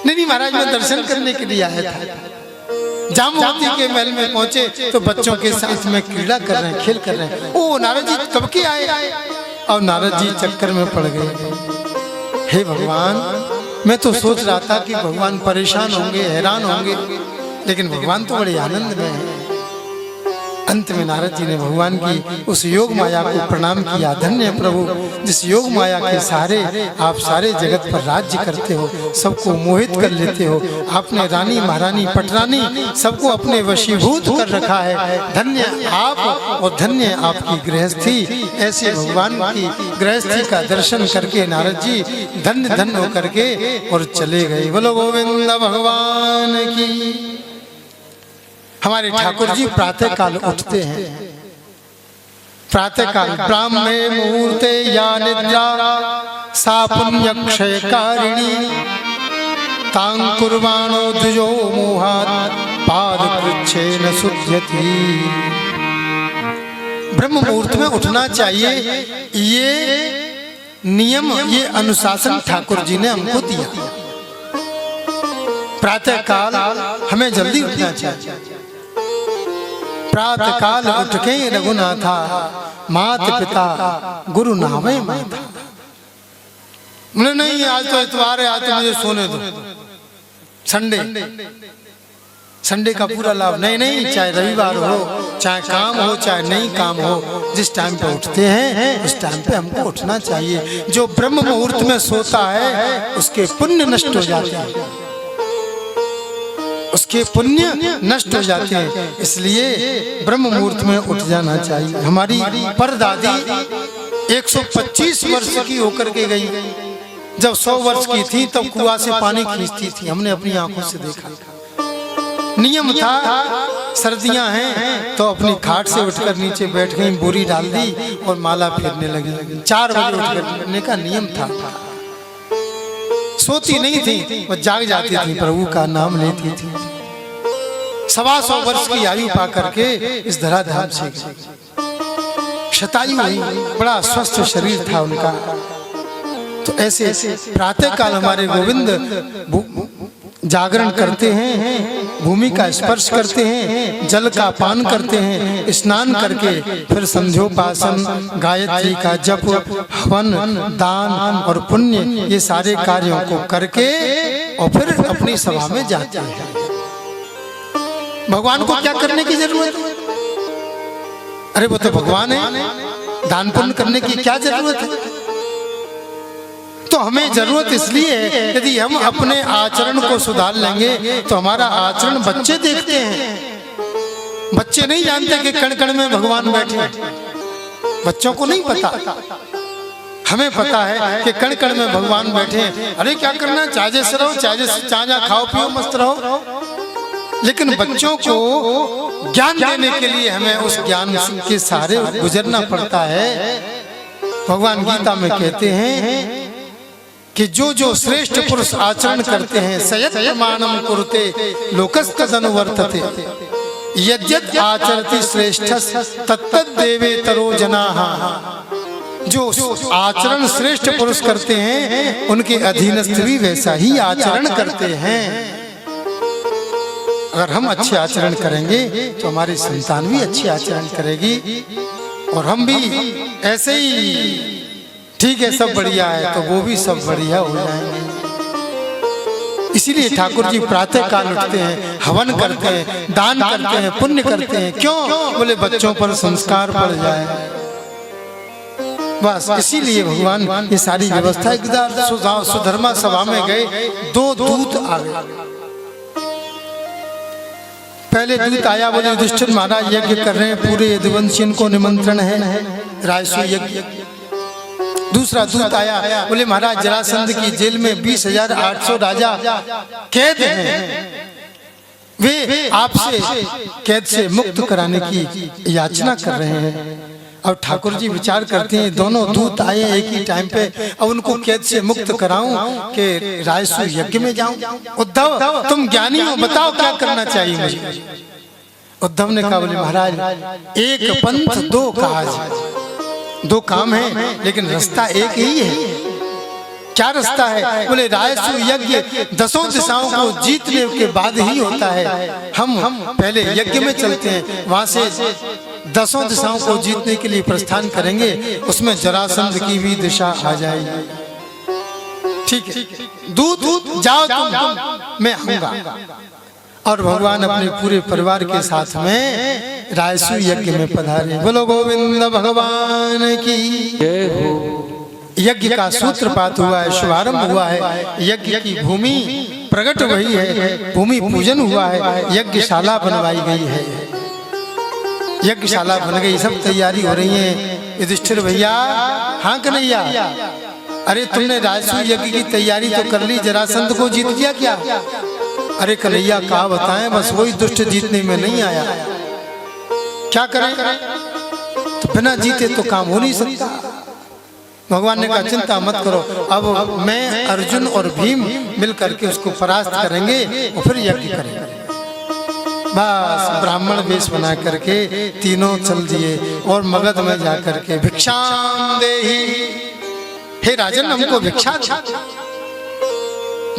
नहीं महाराज, मैं दर्शन करने के लिए आया था। जामवती के महल में पहुंचे तो बच्चों के साथ में क्रीड़ा कर रहे हैं, खेल कर रहे हैं। ओ नारद जी कब के आए? और नारद जी चक्कर में पड़ गए। हे भगवान, मैं तो सोच रहा था कि भगवान परेशान होंगे, हैरान होंगे, लेकिन भगवान तो बड़े आनंद में हैं। अंत में नारद जी ने भगवान की उस योग माया को प्रणाम किया। धन्य प्रभु, जिस योग माया के सहारे आप सारे जगत पर राज्य करते हो, सबको मोहित कर लेते हो। आपने रानी महारानी पटरानी सबको अपने वशीभूत कर रखा है। धन्य आप और धन्य आपकी गृहस्थी। ऐसे भगवान की गृहस्थी का दर्शन करके नारद जी धन्य धन्य होकर के और चले गए। बोलो गोविंद भगवान की। हमारे ठाकुर जी प्रातः काल उठते हैं। प्रातः काल ब्राह्मे मुहूर्ते या निद्रा सा पुण्य क्षयकारिणी तां कुर्वाणो द्विजो मोहात् पाद कृच्छेन शुध्यति। ब्रह्म मुहूर्त में उठना चाहिए, ये नियम, ये अनुशासन ठाकुर जी ने हमको दिया। प्रातः काल हमें जल्दी उठना चाहिए। प्रातः काल उठ के रघुनाथा मात पिता गुरु नावे माता। बोले नहीं आज तो इतवार है, आज तो मुझे सोने दो, संडे का पूरा लाभ। नहीं नहीं, चाहे रविवार हो, चाहे काम हो, चाहे नहीं काम हो, जिस टाइम पे उठते हैं उस टाइम पे हमको उठना चाहिए। जो ब्रह्म मुहूर्त में सोता है उसके पुण्य नष्ट हो जाते हैं, उसके पुण्य नष्ट हो जाते हैं। इसलिए ब्रह्म मुहूर्त में उठ जाना चाहिए। हमारी परदादी 125 वर्ष की होकर के गई। जब 100 वर्ष की थी तब कुआं से पानी खींचती थी, हमने अपनी आंखों से देखा। नियम था, सर्दियां हैं तो अपनी खाट से उठकर नीचे बैठ गई, बोरी डाल दी और माला फेरने लगी। 4 बजे उठने का नियम था। सोती नहीं थी, वो जाग जाती थी, प्रभु का नाम लेती थी। 125 वर्ष की आयु पा करके इस धराधाम से शतायु हुई, बड़ा स्वस्थ शरीर था उनका। तो ऐसे प्रातः काल हमारे गोविंद जागरण करते हैं, भूमि का स्पर्श करते हैं, जल का पान करते हैं, स्नान करके फिर संध्योपासन, गायत्री का जप, हवन, दान और पुण्य, ये सारे कार्यों को करके और फिर अपनी सभा में जाते हैं। भगवान को क्या करने की जरूरत है? अरे वो तो भगवान है, दान पुण्य करने की क्या जरूरत है? तो हमें जरूरत इसलिए है, यदि हम अपने आचरण को सुधार लेंगे तो हमारा आचरण बच्चे देखते हैं। बच्चे नहीं जानते कि कण कण में भगवान बैठे, बच्चों को नहीं पता। हमें पता है कि कण कण में भगवान बैठे। अरे क्या करना, चाहे से रहो, चाहे खाओ पियो मस्त रहो, लेकिन बच्चों को ज्ञान देने के लिए हमें उस ज्ञान के सहारे गुजरना पड़ता है। भगवान गीता में कहते हैं कि जो श्रेष्ठ पुरुष आचरण करते हैं सयत प्रमाणम कुरुते लोकस्तदनुवर्तते यद्यत् आचरति श्रेष्ठस् तत्तद् देवेतरो जनाः। जो आचरण श्रेष्ठ पुरुष करते हैं उनके अधीनस्थ भी वैसा ही आचरण करते हैं। अगर हम अच्छे आचरण करेंगे तो हमारी संतान भी अच्छे आचरण करेगी और हम भी ऐसे ही ठीक है सब बढ़िया है तो वो भी सब बढ़िया हो जाएंगे। इसीलिए ठाकुर जी प्रातः काल उठते हैं, हवन करते हैं, दान करते हैं, पुण्य करते हैं। क्यों? बोले बच्चों पर संस्कार पड़ जाए। बस इसीलिए भगवान ये सारी व्यवस्था। एक सुधर्मा सभा में गए, 2 दूत आ गए। पहले दूत आया, बोले युधिष्ठिर महाराज यज्ञ कर रहे हैं, पूरे यदुवंशियन को निमंत्रण है राजसूय यज्ञ। दूसरा दूत आया, बोले महाराज जरासंध की जेल में 20,800 राजा कैद हैं, वे आपसे कैद से मुक्त कराने की याचना कर रहे हैं। अब ठाकुर जी विचार करते हैं, दोनों दूत आए एक ही टाइम पे, अब उनको कैद से मुक्त कराऊं कि राजसूय यज्ञ में जाऊं? उद्धव तुम ज्ञानी हो, बताओ क्या करना चाहिए मुझे? उद्धव ने कहा, बोले महाराज एक पंथ 2 काज, 2 काम है लेकिन रास्ता एक ही है। क्या रास्ता है? बोले राजसूय यज्ञ 10 दिशाओं को जीतने के बाद ही होता है। हम पहले यज्ञ में चलते हैं, वहां से 10 दिशाओं को जीतने के लिए प्रस्थान करेंगे, उसमें जरासंध की भी दिशा आ जाएगी। ठीक है दूत जाओ तुम, मैं आऊंगा। और भगवान अपने पूरे परिवार के साथ में राजसूय यज्ञ में पधारे। बोलो गोविंद भगवान की जय हो। यज्ञ का सूत्रपात हुआ है, शुभारंभ हुआ है, यज्ञ की भूमि प्रकट हुई है, भूमि पूजन हुआ है, यज्ञशाला बनवाई गई है, यज्ञशाला बन गई, सब तैयारी हो रही है। युधिष्ठिर भैया, हाँ कन्हैया, अरे तुमने राजसूय यज्ञ की तैयारी तो कर ली, जरासंध को जीत लिया क्या? अरे कन्हैया कहा बताएं, बस वही दुष्ट जीतने में नहीं आया, क्या करें? तो बिना जीते तो काम हो नहीं सकता। भगवान ने कहा चिंता मत करो, अब मैं अर्जुन और भीम मिल करके उसको परास्त करेंगे और फिर यज्ञ करेंगे। बस ब्राह्मण वेश बना करके तीनों चल दिए और मगध में जा करके भिक्षाम देहि, हे राजन हमको भिक्षा।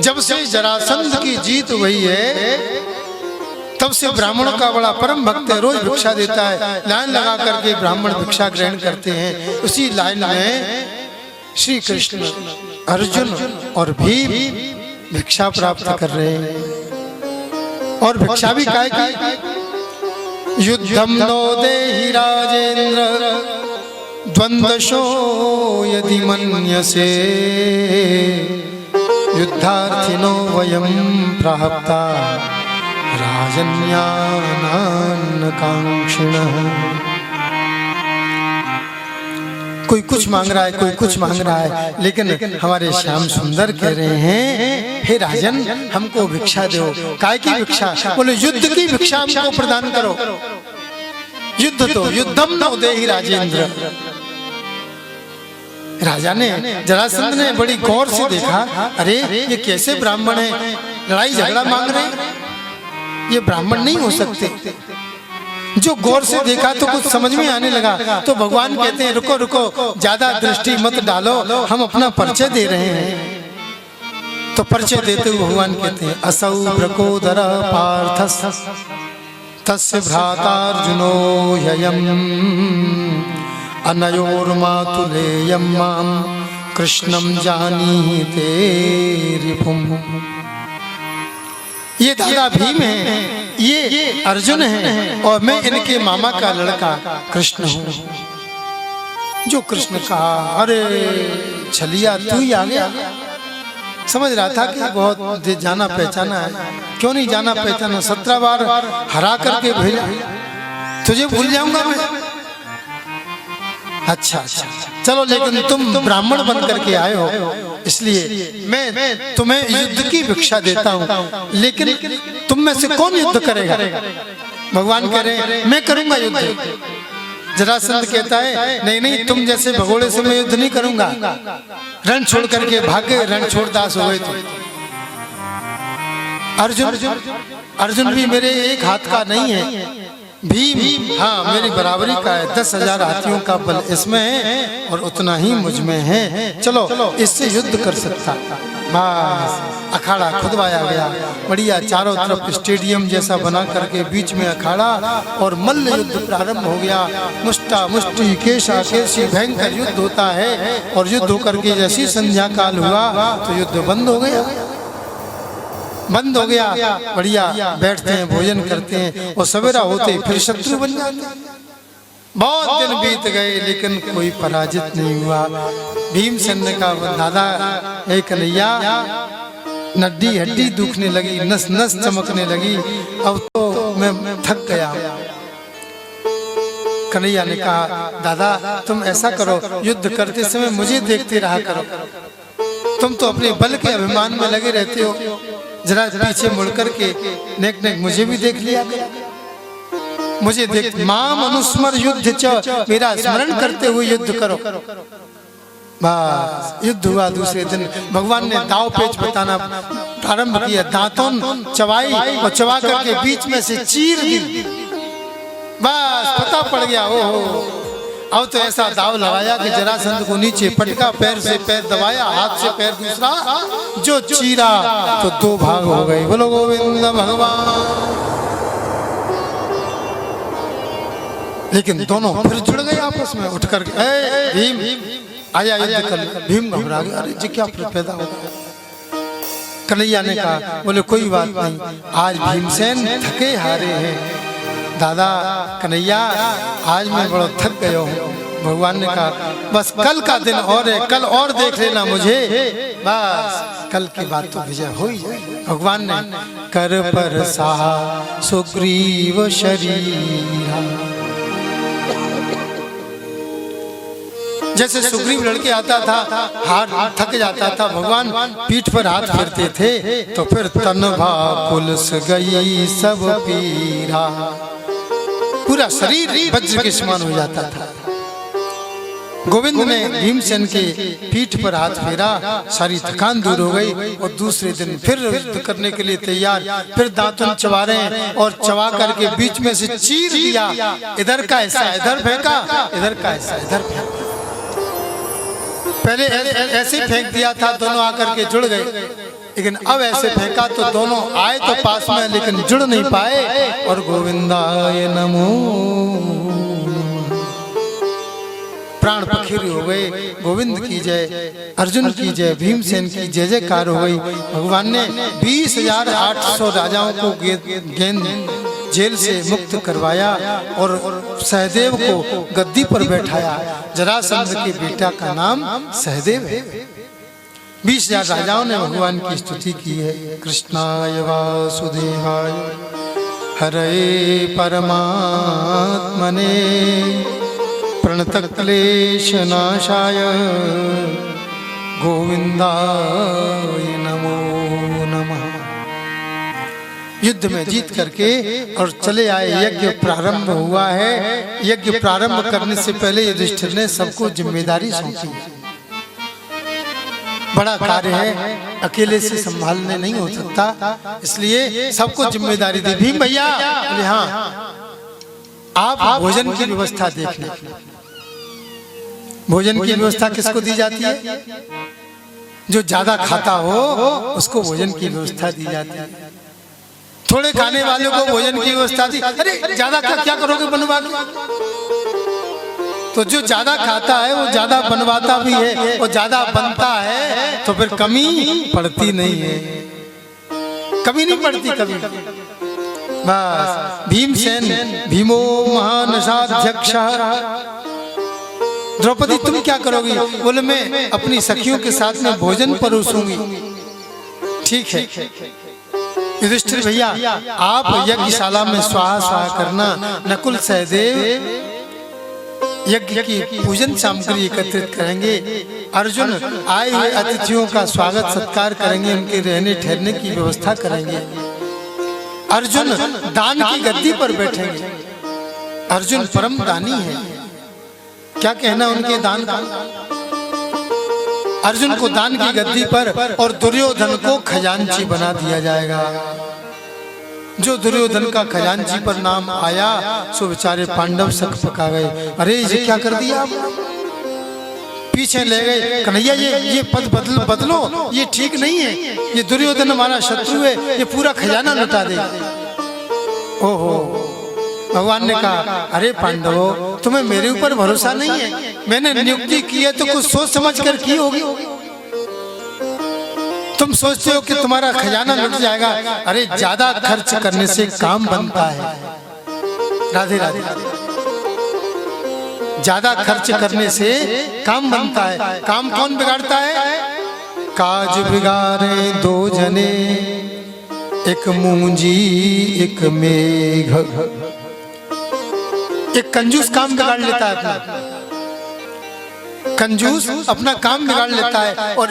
जब से जरासंध की जीत हुई है तब से ब्राह्मणों का बड़ा परम भक्त है, रोज भिक्षा देता है। लाइन लगा करके ब्राह्मण भिक्षा ग्रहण करते हैं। उसी लाइन में श्री कृष्ण, अर्जुन और भीम भिक्षा प्राप्त कर रहे हैं। और भिक्षा भी काय की? युद्धम नो देहि राजेंद्र द्वंद्वशो यदि मन्यसे युद्धार्थिनो वयम प्राप्ता राजन्यानान कांक्षिणः। कोई कुछ मांग रहा है, कोई कुछ मांग रहा है, लेकिन हमारे श्याम सुंदर कह रहे हैं हे राजन हमको भिक्षा दो। काय की भिक्षा? बोले युद्ध की भिक्षा हमको प्रदान करो। युद्ध तो युद्धम नो देहि राजेंद्र। राजा ने, जरासंध ने बड़ी गौर से देखा, अरे ये कैसे ब्राह्मण है, लड़ाई झगड़ा मांग रहे हैं, ये ब्राह्मण नहीं हो सकते। जो गौर से देखा तो कुछ समझ में आने लगा। तो भगवान कहते हैं रुको रुको, ज्यादा दृष्टि मत डालो, हम अपना परिचय दे रहे हैं। तो परिचय देते हुए भगवान कहते हैं असौ भ्रकोदर पार्थस् तस्य भ्रातार्जुनो ह्ययम् अनयोर्मातुलेयं मां कृष्णं जानीते रिपुम्। ये दादा भीम है, ये अर्जुन है और मैं इनके मामा का लड़का कृष्ण हूँ। जो कृष्ण कहा, अरे छलिया तू ही आ गया। समझ रहा था कि बहुत जाना पहचाना है, क्यों नहीं जाना पहचाना, 17 बार हरा करके भेजा, तुझे भूल जाऊंगा मैं? अच्छा अच्छा चलो, लेकिन तुम ब्राह्मण बन करके आए हो, इसलिए मैं तुम्हें युद्ध की भिक्षा देता हूँ, लेकिन तुम में से कौन युद्ध करेगा? भगवान कह रहे हैं मैं करूंगा युद्ध। जरासंध कहता है नहीं नहीं, तुम जैसे भगोड़े से मैं युद्ध नहीं करूंगा। रण छोड़ करके भागे, रण छोड़ दास हो गए तुम। अर्जुन भी मेरे एक हाथ का नहीं है, भीम हाँ मेरी बराबरी का है। 10,000 हाथियों का बल इसमें है और उतना ही मुझ में है। चलो इससे युद्ध कर सकता। बस अखाड़ा खुदवाया गया, बढ़िया चारों तरफ स्टेडियम जैसा बना करके बीच में अखाड़ा और मल्ल युद्ध प्रारंभ हो गया। मुष्टा मुष्टि केशा केशी भयंकर युद्ध होता है। और युद्ध होकर के जैसी संध्या काल हुआ तो युद्ध बंद हो गया। बढ़िया बैठते हैं, भोजन करते हैं और सवेरा होते ही फिर शत्रु बन जाते हैं। बहुत दिन बीत गए लेकिन कोई पराजित नहीं हुआ। भीमसेन ने कहा दादा हे कन्हैया, नड्डी हड्डी दुखने लगी, नस नस चमकने लगी, अब तो मैं थक गया। कन्हैया ने कहा दादा तुम ऐसा करो, युद्ध करते समय मुझे देखते रहा करो। तुम तो अपने बल के अभिमान में लगे रहते हो, जरा पीछे मुड़ करके नेक नेक मुझे भी देख लिया, मुझे देख। माम अनुस्मर युद्ध च, मेरा स्मरण करते हुए युद्ध करो। बस युद्ध हुआ। दूसरे दिन भगवान ने दाव पेच बताना प्रारंभ किया। दांतों चबाई और चबा करके बीच में से चीर दी। बस पता पड़ गया ओहो। अब तो ऐसा दाव लगाया कि जरासंध को नीचे पटका, पैर से पैर दबाया, हाथ से पैर दूसरा जो चीरा तो 2 भाग हो गए। बोलो गोविंद भगवान। लेकिन दोनों फिर जुड़ गए आपस में उठ कर के, भीम आया युद्ध कर। भीम घबरा गया, अरे जी क्या पैदा हो गया। कन्हैया ने कहा बोले कोई बात नहीं, आज भीमसेन थके हारे हैं। दादा कन्हैया आज मैं बड़ा थक गया हूँ। भगवान ने कहा बस कल का दिन और है, कल और देख लेना मुझे। बस कल की बात तो विजय हो ही जाए। भगवान ने कर पर सहा सुग्रीव शरीरा। जैसे सुग्रीव लड़के आता था, हाथ थक जाता था, भगवान पीठ पर हाथ फेरते थे तो फिर तनवा पुलस गई सब पीरा, पूरा शरीर वज्र के समान हो जाता था। गोविंद ने भीमसेन के पीठ पर हाथ फेरा, सारी थकान दूर हो गई और दूसरे दिन फिर युद्ध करने के लिए तैयार। फिर दांतन चबा रहे हैं और चबा करके बीच में से चीर दिया। इधर का हिस्सा इधर फेंका, इधर का हिस्सा इधर फेंका। पहले ऐसे फेंक दिया था, दोनों आकर के जुड़ गए, लेकिन अब ऐसे फेंका तो दोनों आए तो पास में लेकिन जुड़ नहीं पाए। और गोविंदाय नमो, प्राण पखीर हो गए। गोविंद की जय, अर्जुन की जय, भीमसेन की जय जयकार हो गई। भगवान ने 20,800 राजाओं को गेंद जेल से मुक्त करवाया और सहदेव को गद्दी पर बैठाया। जरासंध के बेटा का नाम सहदेव है। 20,000 राजाओं ने भगवान की स्तुति की है। कृष्णाय वासुदेवाय हरे परमात्मने प्रणतक्लेश नाशाय गोविंदाय नमो नमः। युद्ध में जीत करके और चले आए। यज्ञ प्रारंभ हुआ है। यज्ञ प्रारंभ करने से पहले युधिष्ठिर ने सबको जिम्मेदारी सौंपी। बड़ा कार्य है, अकेले से संभालने नहीं हो सकता, इसलिए सबको जिम्मेदारी दी। भीम भैया बोले हाँ, आप भोजन की व्यवस्था देख लें। भोजन की व्यवस्था किसको दी जाती है? जो ज्यादा खाता हो उसको भोजन की व्यवस्था दी जाती है। थोड़े खाने वालों को भोजन की व्यवस्था दी। अरे ज्यादा क्या करोगे बनवा के? तो जो ज्यादा खाता है वो ज्यादा बनवाता भी है और ज्यादा बनता है तो फिर कमी पड़ती नहीं है। कमी नहीं पड़ती कभी। बस भीमसेन भीमो महानसाध्यक्ष। द्रौपदी तुम क्या करोगी? बोले मैं अपनी सखियों के साथ में भोजन परोसूंगी। ठीक है। युधिष्ठिर भैया आप यज्ञशाला में स्वाहा स्वाहा करना। नकुल सहदेव यज्ञ की पूजन सामग्री एकत्रित करेंगे। अर्जुन आए हुए अतिथियों का स्वागत सत्कार करेंगे, उनके रहने ठहरने की व्यवस्था करेंगे। अर्जुन दान की गद्दी पर बैठेंगे। अर्जुन परम दानी है। क्या कहना उनके दान का। अर्जुन को दान की गद्दी पर और दुर्योधन को खजांची बना दिया जाएगा। जो दुर्योधन का खजांची पर नाम आया सो बेचारे पांडव सक पका गए। अरे ये क्या कर दिया आप? पीछे ले गए, कन्हैया ये पद बदलो, ये ठीक नहीं है, ये दुर्योधन हमारा शत्रु है, ये पूरा खजाना लुटा दे। ओहो, भगवान ने कहा अरे पांडवों, तुम्हें मेरे ऊपर भरोसा नहीं है? मैंने नियुक्ति की है तो कुछ सोच समझ कर की होगी। तुम सोचते हो कि तुम्हारा खजाना लुट जाएगा। अरे ज्यादा खर्च करने से काम बनता है। राधे राधे। ज्यादा खर्च करने से काम बनता है। काम कौन बिगाड़ता है? काज बिगाड़े दो जने, एक मूंजी एक मेघ। एक कंजूस काम बिगाड़ लेता है अपना। कंजूस अपना काम बिगाड़ लेता है और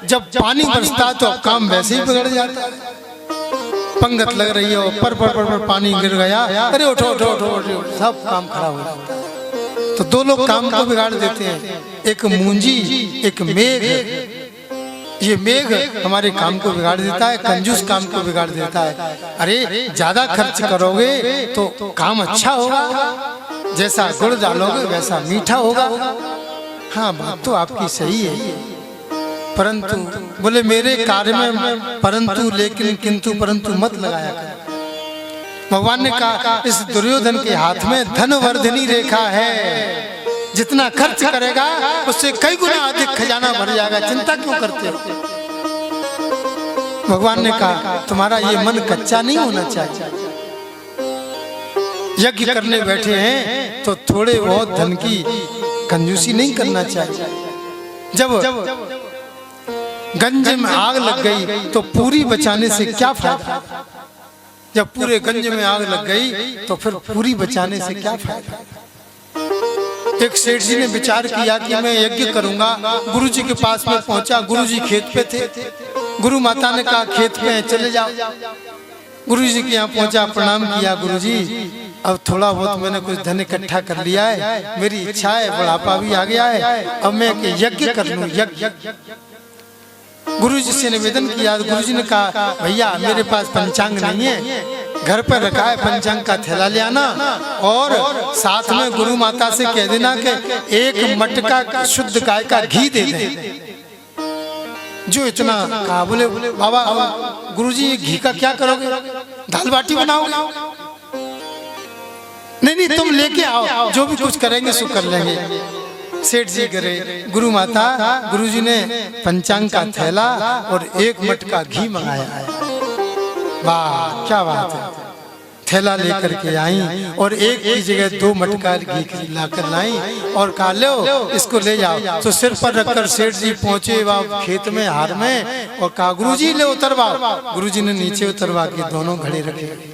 जब पानी बरसता है तो काम वैसे ही बिगड़ जाता है। पंगत लग रही है, पर पानी गिर गया, अरे उठो उठो उठो उठो, सब काम खराब हो जाता है। तो दो लोग काम को बिगाड़ देते हैं, एक मूंजी एक मेघ। ये मेघ हमारे काम को बिगाड़ देता है, कंजूस काम को बिगाड़ देता है। अरे ज्यादा खर्च करोगे तो काम अच्छा होगा, जैसा गुड़ डालोगे वैसा मीठा होगा। हाँ, बात तो आपकी सही है, परंतु बोले मेरे कार्य में परंतु लेकिन किंतु परंतु मत लगाया कर। भगवान ने कहा इस दुर्योधन के हाथ में धनवर्धिनी रेखा है, जितना खर्च करेगा उससे कई गुना अधिक खजाना भर जाएगा, चिंता क्यों करते हो? भगवान ने कहा तुम्हारा ये मन कच्चा नहीं होना चाहिए। यज्ञ करने बैठे हैं तो थोड़े बहुत धन की कंजूसी नहीं करना चाहिए। जब गंज में आग लग गई तो पूरी बचाने से क्या फायदा? जब पूरे गंज में आग लग गई तो फिर पूरी बचाने से क्या फायदा? एक सेठ जी ने विचार किया कि मैं यज्ञ करूंगा। गुरुजी के पास में पहुंचा, गुरुजी खेत पे थे। गुरु माता ने कहा खेत पे चले जाओ। गुरुजी के यहाँ पहुंचा, प्रणाम किया, गुरुजी अब थोड़ा बहुत मैंने कुछ धन इकट्ठा कर लिया है, मेरी इच्छा है, बुढ़ापा भी आ गया है, अब मैं यज्ञ कर लूं। यज्ञ गुरुजी से निवेदन किया। गुरुजी ने कहा भैया मेरे पास पंचांग नहीं है, घर पर रखा है, पंचांग का थैला ले आना और साथ में गुरु माता से कह देना कि एक मटका शुद्ध गाय का घी दे दें। जो इतना कहा, बोले बाबा गुरुजी ये घी का क्या करोगे? दाल बाटी बनाओगे? नहीं तुम लेके आओ, जो भी कुछ करेंगे सो कर लेंगे। सेठ जी करे, गुरु माता गुरुजी ने पंचांग का थैला और एक मटका घी मंगाया है। वाह क्या बात है। थैला लेकर के आई और एक की जगह 2 मटका घी लाकर लाई और कहा लो इसको ले जाओ। तो सिर पर रखकर सेठ जी पहुंचे वहाँ खेत में हार में और कहा गुरुजी ले उतरवाओ। गुरुजी ने नीचे उतरवा के दोनों घड़े रखे।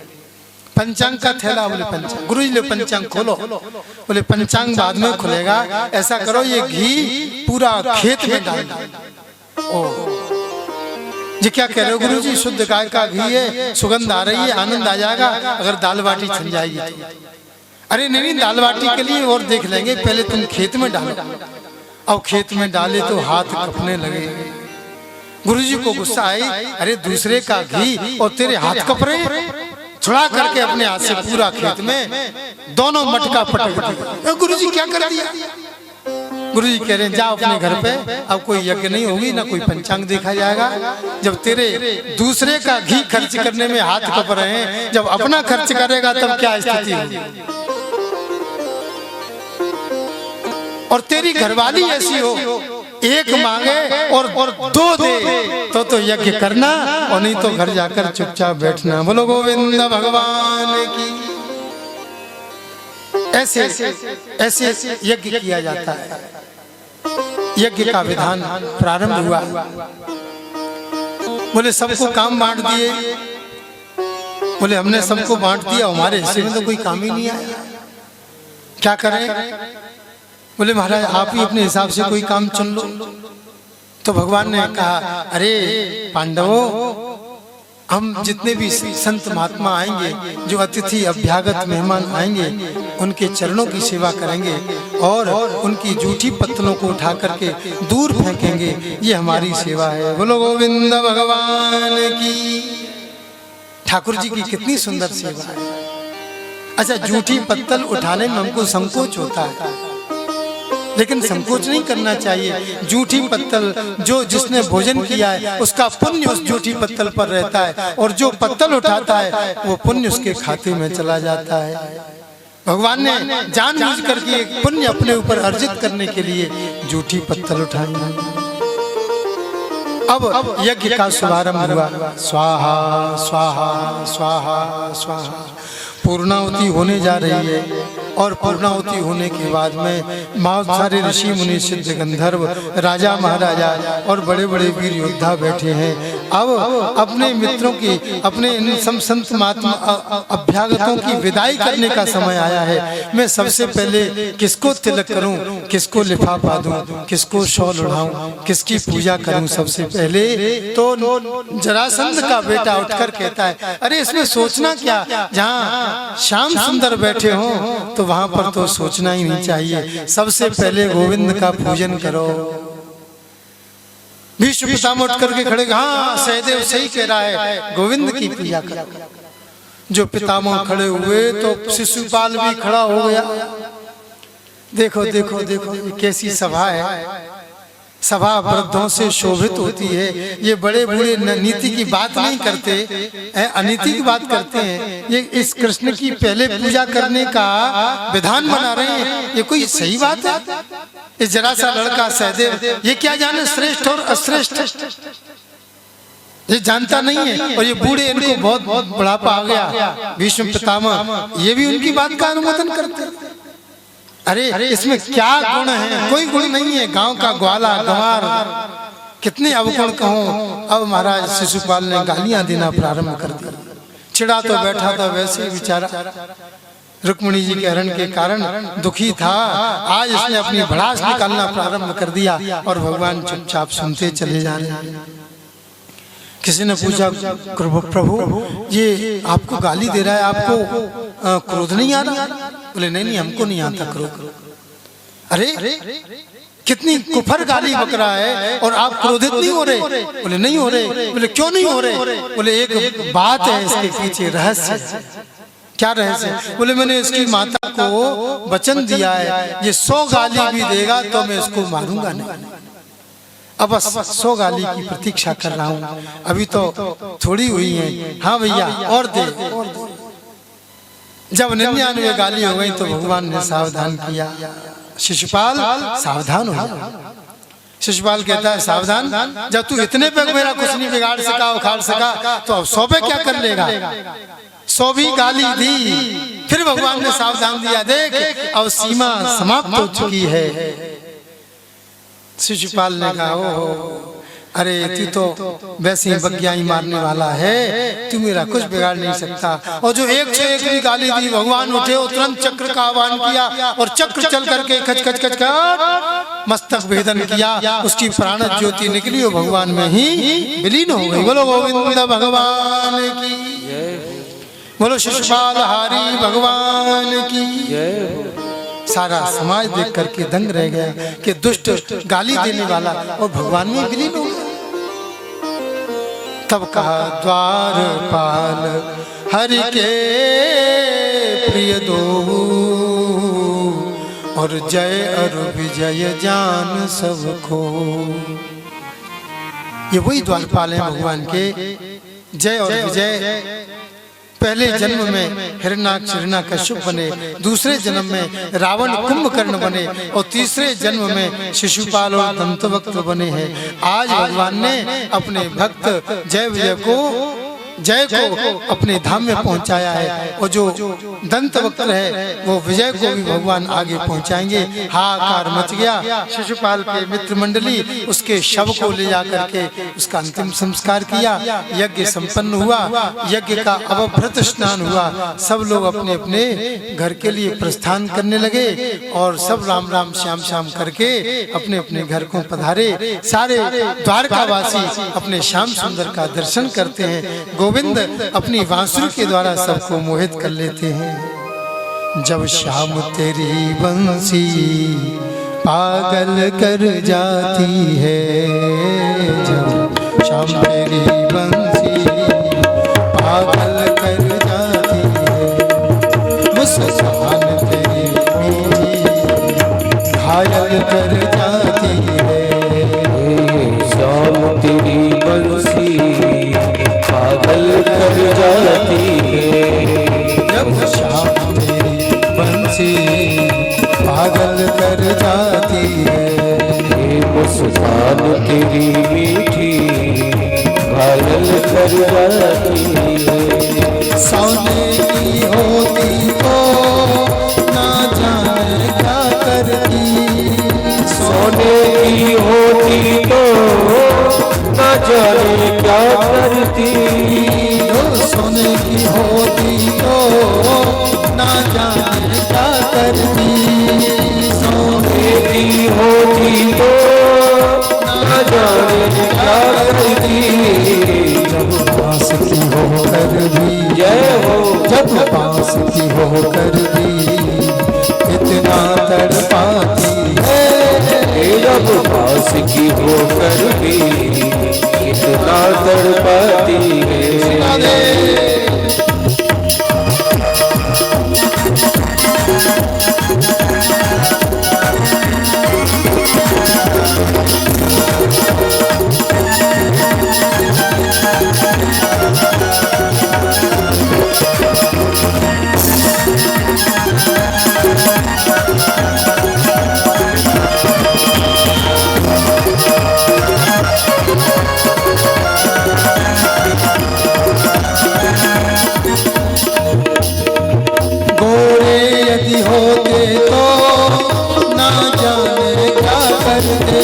पंचांग का थैला, बोले पंचांग। गुरुजी ले पंचांग खोलो, बोले पंचांग बाद में खुलेगा, ऐसा करो ये घी पूरा खेत में डाल दो। ओ जी क्या कह रहे हो गुरुजी? शुद्ध गाय का घी है, सुगंध आ रही है, आनंद आ जाएगा अगर दाल बाटी छिन जाएगी तो। अरे नहीं दाल बाटी के लिए और देख लेंगे, पहले तुम खेत में डालो। अब खेत में डाले तो हाथ कपने लगे। गुरुजी को गुस्सा आई, अरे दूसरे का घी और तेरे हाथ कप रहे। छुड़ा करके अपने हाथ से पूरा खेत में दोनों मटका पटक दिए। गुरुजी क्या कर दिया? गुरुजी कह रहे हैं जाओ अपने घर पे, अब कोई यज्ञ नहीं होगी ना कोई पंचांग देखा जाएगा। जब तेरे दूसरे का घी खर्च करने में हाथ कप रहे हैं, जब अपना खर्च करेगा तब क्या स्थिति होगी? और तेरी घरवाली ऐसी हो, एक मांगे और 2 दे तो यज्ञ करना, और नहीं तो घर जाकर चुपचाप बैठना। बोलो गोविंद भगवान की। ऐसे ऐसे यज्ञ किया जाता है। यज्ञ का विधान प्रारंभ हुआ। बोले सबको काम बांट दिए। बोले हमने सबको बांट दिया, हमारे हिस्से में तो कोई काम ही नहीं आया, क्या करें? बोले महाराज आप ही अपने हिसाब से कोई काम चुन लो। तो भगवान ने कहा अरे पांडवों, हम जितने भी संत महात्मा आएंगे, जो अतिथि अभ्यागत मेहमान आएंगे, उनके चरणों की सेवा करेंगे और उनकी जूठी पत्तलों को उठा करके दूर फेंकेंगे। ये हमारी सेवा है। बोलो गोविंद भगवान की। ठाकुर जी की कितनी सुंदर सेवा है। अच्छा, जूठी पत्तल उठाने में हमको संकोच होता है, लेकिन संकोच नहीं करना चाहिए। जूठी पत्तल जो जिसने भोजन किया है उसका पुण्य उस जूठी पत्तल पर रहता है, और जो पत्तल उठाता है वो पुण्य उसके खाते में चला जाता है। भगवान ने जानबूझ करके एक पुण्य अपने ऊपर अर्जित करने के लिए जूठी पत्तल उठाई। अब यज्ञ का शुभारंभ हुआ। स्वाहा स्वाहा स्वाहा स्वाहा। पूर्णाहुति होने जा रही है, और पूर्णाहुति होने के बाद में बहुत सारे ऋषि मुनि, सिद्ध गंधर्व, राजा महाराजा और बड़े बड़े वीर योद्धा बैठे हैं। अब अपने मित्रों की, अपने इन संत महात्मा अभ्यागतों की विदाई करने का समय आया है। मैं सबसे पहले किसको तिलक करूं, किसको लिफाफा दूं, किसको शॉल उड़ाऊं, किसकी पूजा करूं। सबसे पहले तो जरासंध का बेटा उठकर कहता है, अरे इसमें सोचना क्या, जहाँ श्याम सुंदर बैठे हों तो वहां पर तो सोचना ही नहीं चाहिए। सबसे पहले गोविंद का पूजन करो। भीष्म पितामह उठ करके खड़े, हाँ सहदेव सही कह रहा है, गोविंद की पूजा करो। जो पितामह खड़े हुए तो शिशुपाल भी खड़ा हो गया। देखो देखो देखो, कैसी सभा है। सभा वृद्धों से शोभित होती है। ये बड़े बूढ़े नीति की बात नहीं करते, अनीति की बात करते हैं। ये इस कृष्ण की पहले पूजा करने का विधान बना रहे हैं। ये कोई सही बात है? इस जरा सा लड़का सहदेव ये क्या जाने श्रेष्ठ और अश्रेष्ठ, ये जानता नहीं है। और ये बूढ़े, इनको बहुत बहुत बुढ़ापा आ गया। भीष्म पितामह ये भी उनकी बात का अनुमोदन करते हैं। अरे इसमें क्या गुण है? कोई गुण नहीं है। गांव का ग्वाला गंवार, कितने अवगुण कहूं। अब महाराज शिशुपाल ने गालियां देना प्रारंभ कर दिया। चिढ़ा तो बैठा था, वैसे ही बेचारा रुक्मिणी जी के हरण के कारण दुखी था। आज इसने अपनी भड़ास निकालना प्रारंभ कर दिया, और भगवान चुपचाप सुनते चले जा रहे हैं। किसी ने पूछा, प्रभु ये आपको गाली दे रहा है, आपको क्रोध नहीं आ रहा? बोले नहीं नहीं, हमको नहीं आता क्रोध। अरे कितनी कुफर गाली बक रहा है, और आप क्रोधित नहीं हो रहे? बोले नहीं हो रहे। बोले क्यों नहीं हो रहे? बोले एक बात है इसके पीछे, रहस्य। क्या रहस्य? बोले मैंने इसकी माता को वचन दिया है, ये 100 गाली भी देगा तो मैं इसको मारूंगा नहीं। अब बस 100 गाली की प्रतीक्षा कर रहा हूँ, अभी तो थोड़ी हुई है। हाँ भैया और दे। जब 99 गाली हो गई तो भगवान ने सावधान किया, शिशुपाल सावधान हो जा। शिशुपाल कहता है, सावधान? जब तू इतने पे मेरा कुछ नहीं बिगाड़ सका, उखाड़ सका, तो अब 100 पे क्या कर लेगा? 100 भी गाली दी, फिर भगवान ने सावधान दिया, देख अब सीमा समाप्त हो चुकी है। शिशुपाल ने कहा, ओहो अरे तू तो वैसे ही बग्याई मारने वाला है, तू मेरा कुछ बिगाड़ नहीं सकता। और जो 101 भी गाली दी, भगवान उठे और तुरंत चक्र का आह्वान किया, और चक्र चल करके खच खच खच खच मस्तक भेदन किया। उसकी प्राण ज्योति निकली और भगवान में ही विलीन हो गई। बोलो गोविंद भगवान की, बोलो शिशुपाल हारी भगवान की। सारा समाज देख करके दंग रह गया कि दुष्ट गाली देने वाला और भगवान में विलीन हो गया। तब कहा, द्वारपाल हरि के प्रिय दो, और जय और विजय जान सबको। ये वही द्वारपाल हैं भगवान के। जय और विजय पहले जन्म में हिरण्याक्ष हिरण्यकश्यप बने, दूसरे जन्म में रावण कुंभकर्ण बने, और तीसरे जन्म में शिशुपाल और दंतवक्त बने हैं। आज भगवान ने अपने भक्त जय विजय को, जय को अपने धाम में पहुंचाया है, और जो दंतवक्त है वो विजय को भी भगवान आगे पहुंचाएंगे। हाहाकार मच गया। शिशुपाल के मित्र मंडली उसके शव को ले जाकर के उसका अंतिम संस्कार किया। यज्ञ संपन्न हुआ, यज्ञ का अवभृत स्नान हुआ। सब लोग अपने अपने घर के लिए प्रस्थान करने लगे, और सब राम राम श्याम श्याम करके अपने अपने घर को पधारे। सारे द्वारकावासी अपने श्याम सुंदर का दर्शन करते हैं। गोविंद अपनी बांसुरी के द्वारा सबको मोहित कर लेते हैं। जब शाम तेरी बंसी पागल कर जाती है, जब शाम तेरी बंसी पागल कर जाती है, मुस्कान तेरी मीठी घायल कर जाती है। शाम तेरी बंसी पागल कर जाती है, जब शाम तेरी बंसी पागल कर जाती है, मुस्कान तेरी मीठी घायल कर जाती है। सोने की होती तो ना जाने क्या करती, सोने की होती तो न जाने क्या करती, सोने की होती तो ना जाने क्या करती, सोने की होती तो न जाने क्या करती। जब पास की होकर भी, जय हो, जब पास की होकर भी इतना तड़पाती है, जब पास की होकर भी कितना तड़पाती है। गोरे यदि होते तो ना जाने क्या करते,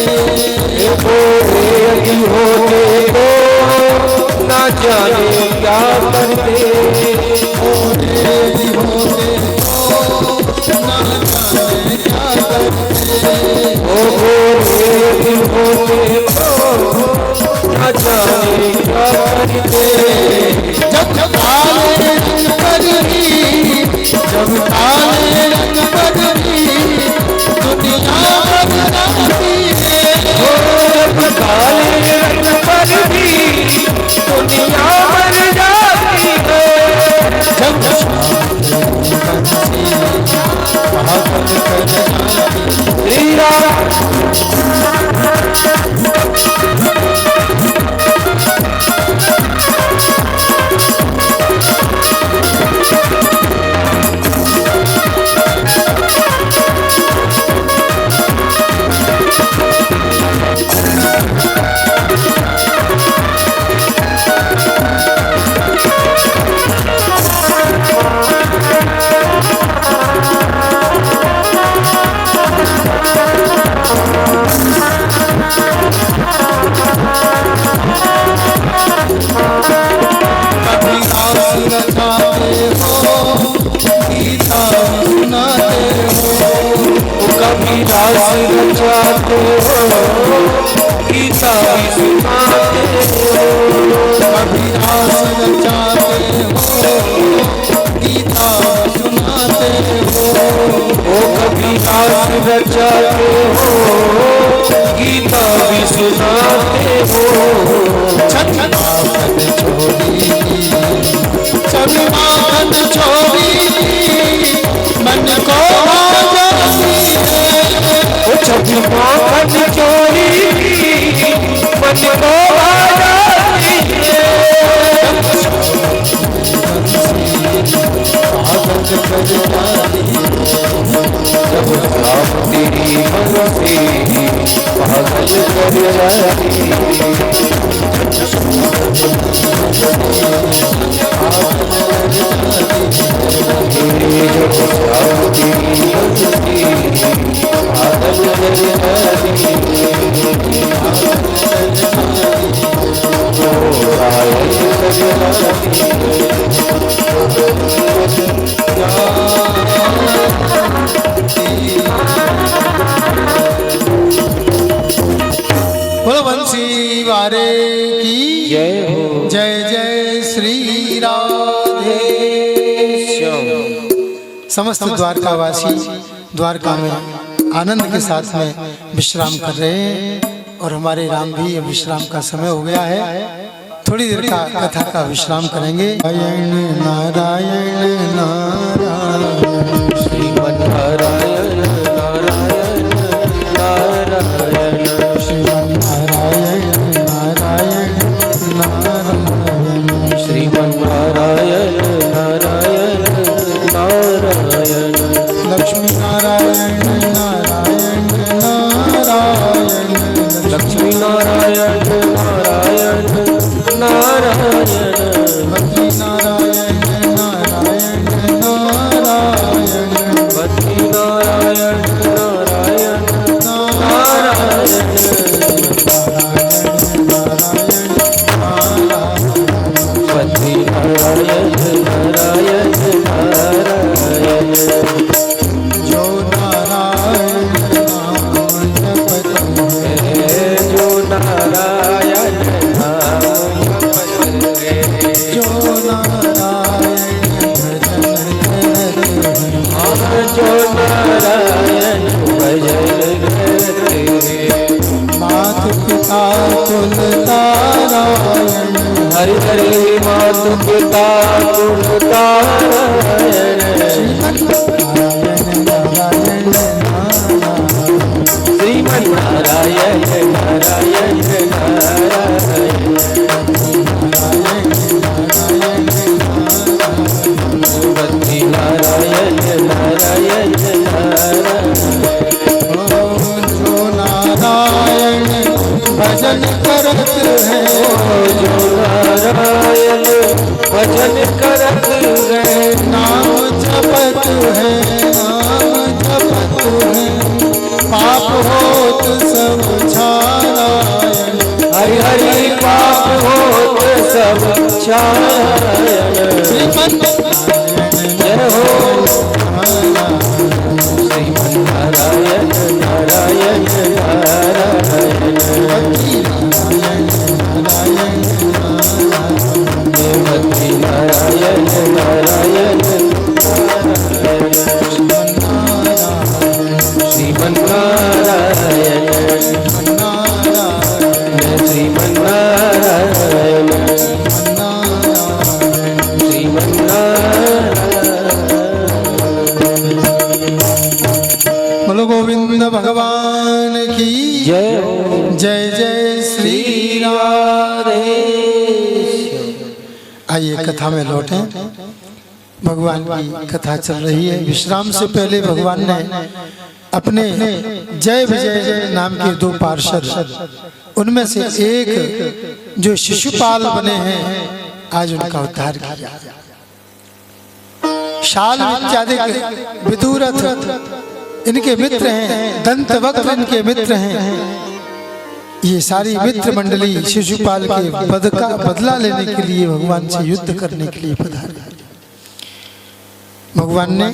गोरे यदि होते तो न जाने क्या करते, गोरे यदि होते तो ना जाने क्या करते, ओ गोरे यदि होते तो न जाने क्या करते। जब काले रंग पर भी, जब काले रंग पर भी दुनिया बदलाती है, जब काले रंग पर भी दुनिया बन जाती है, जब पागल कर जाती श्री राम कभी आस रचाते हो गीता सुनाते हो, कभी रास रचाते हो गीता भी सुनाते हो, कभी आस रचाते हो गीता सुनाते हो, ओ कभी रास रचाते हो गीता भी सुनाते हो। छठ माखन छोड़ी, छठ माखन छोड़ी मन को आ जाती है, ओ छठी माखन चोरी मन को आ जाती है, पागल कर जाती है, जब राम तेरी बंसी पागल कर जाती है। बोलो बंसी वारे की जय हो। जय जय श्री राधे श्याम। समस्त द्वारकावासी द्वारका में आनंद के साथ में विश्राम कर रहे हैं और हमारे राम भी अब विश्राम का समय हो गया है। थोड़ी देर का कथा का विश्राम करेंगे। नारायण नारायण नारायण श्रीमन्नारायण नारायण नारायण श्रीमन्नारायण नारायण नारायण श्रीमन्नारायण नारायण नारायण लक्ष्मी नारायण नारायण नारायण लक्ष्मी नारायण नारायण नारायण भक्ति नारायण नारायण नारायण भक्ति नारायण नारायण नारायण भक्ति नारायण नारायण नारायण जो नारायण नाम जपत है जो नारायण नाम जपत है जो नारायण भजन करत है जो नारायण भजन करते मात पिता कुल तारायण हरि हरि मातु पिता कुल तारायण नारायण नारायण नारायण श्रीमन्नारायण नारायण नारायण भक्ति नारायण नारायण नारायण जो नारायण भजन करत है जो नारायण भजन करत है नाम जपत है नाम जपत है पाप होत सब छारायण हरि हरि पाप होत सब छायन जय हो श्रीमन्नारायण नारायण नारायण भक्ति नारायण नारायण श्रीमन्नारायण श्रीमन्नारायण बोलो गोविंद भगवान की जय जय जय श्री राधे। आइए कथा में लौटें। भगवान की कथा चल रही है। विश्राम से पहले भगवान ने अपने जय विजय नाम के दो पार्षद उनमें से एक जो शिशुपाल बने हैं आज उनका उद्धार किया। शाल इत्यादि विदुरथ इनके मित्र हैं, दंतवक्त्र इनके मित्र हैं। ये सारी मित्र मंडली शिशुपाल के पद का बदला लेने के लिए भगवान से युद्ध करने के लिए पधारे। भगवान ने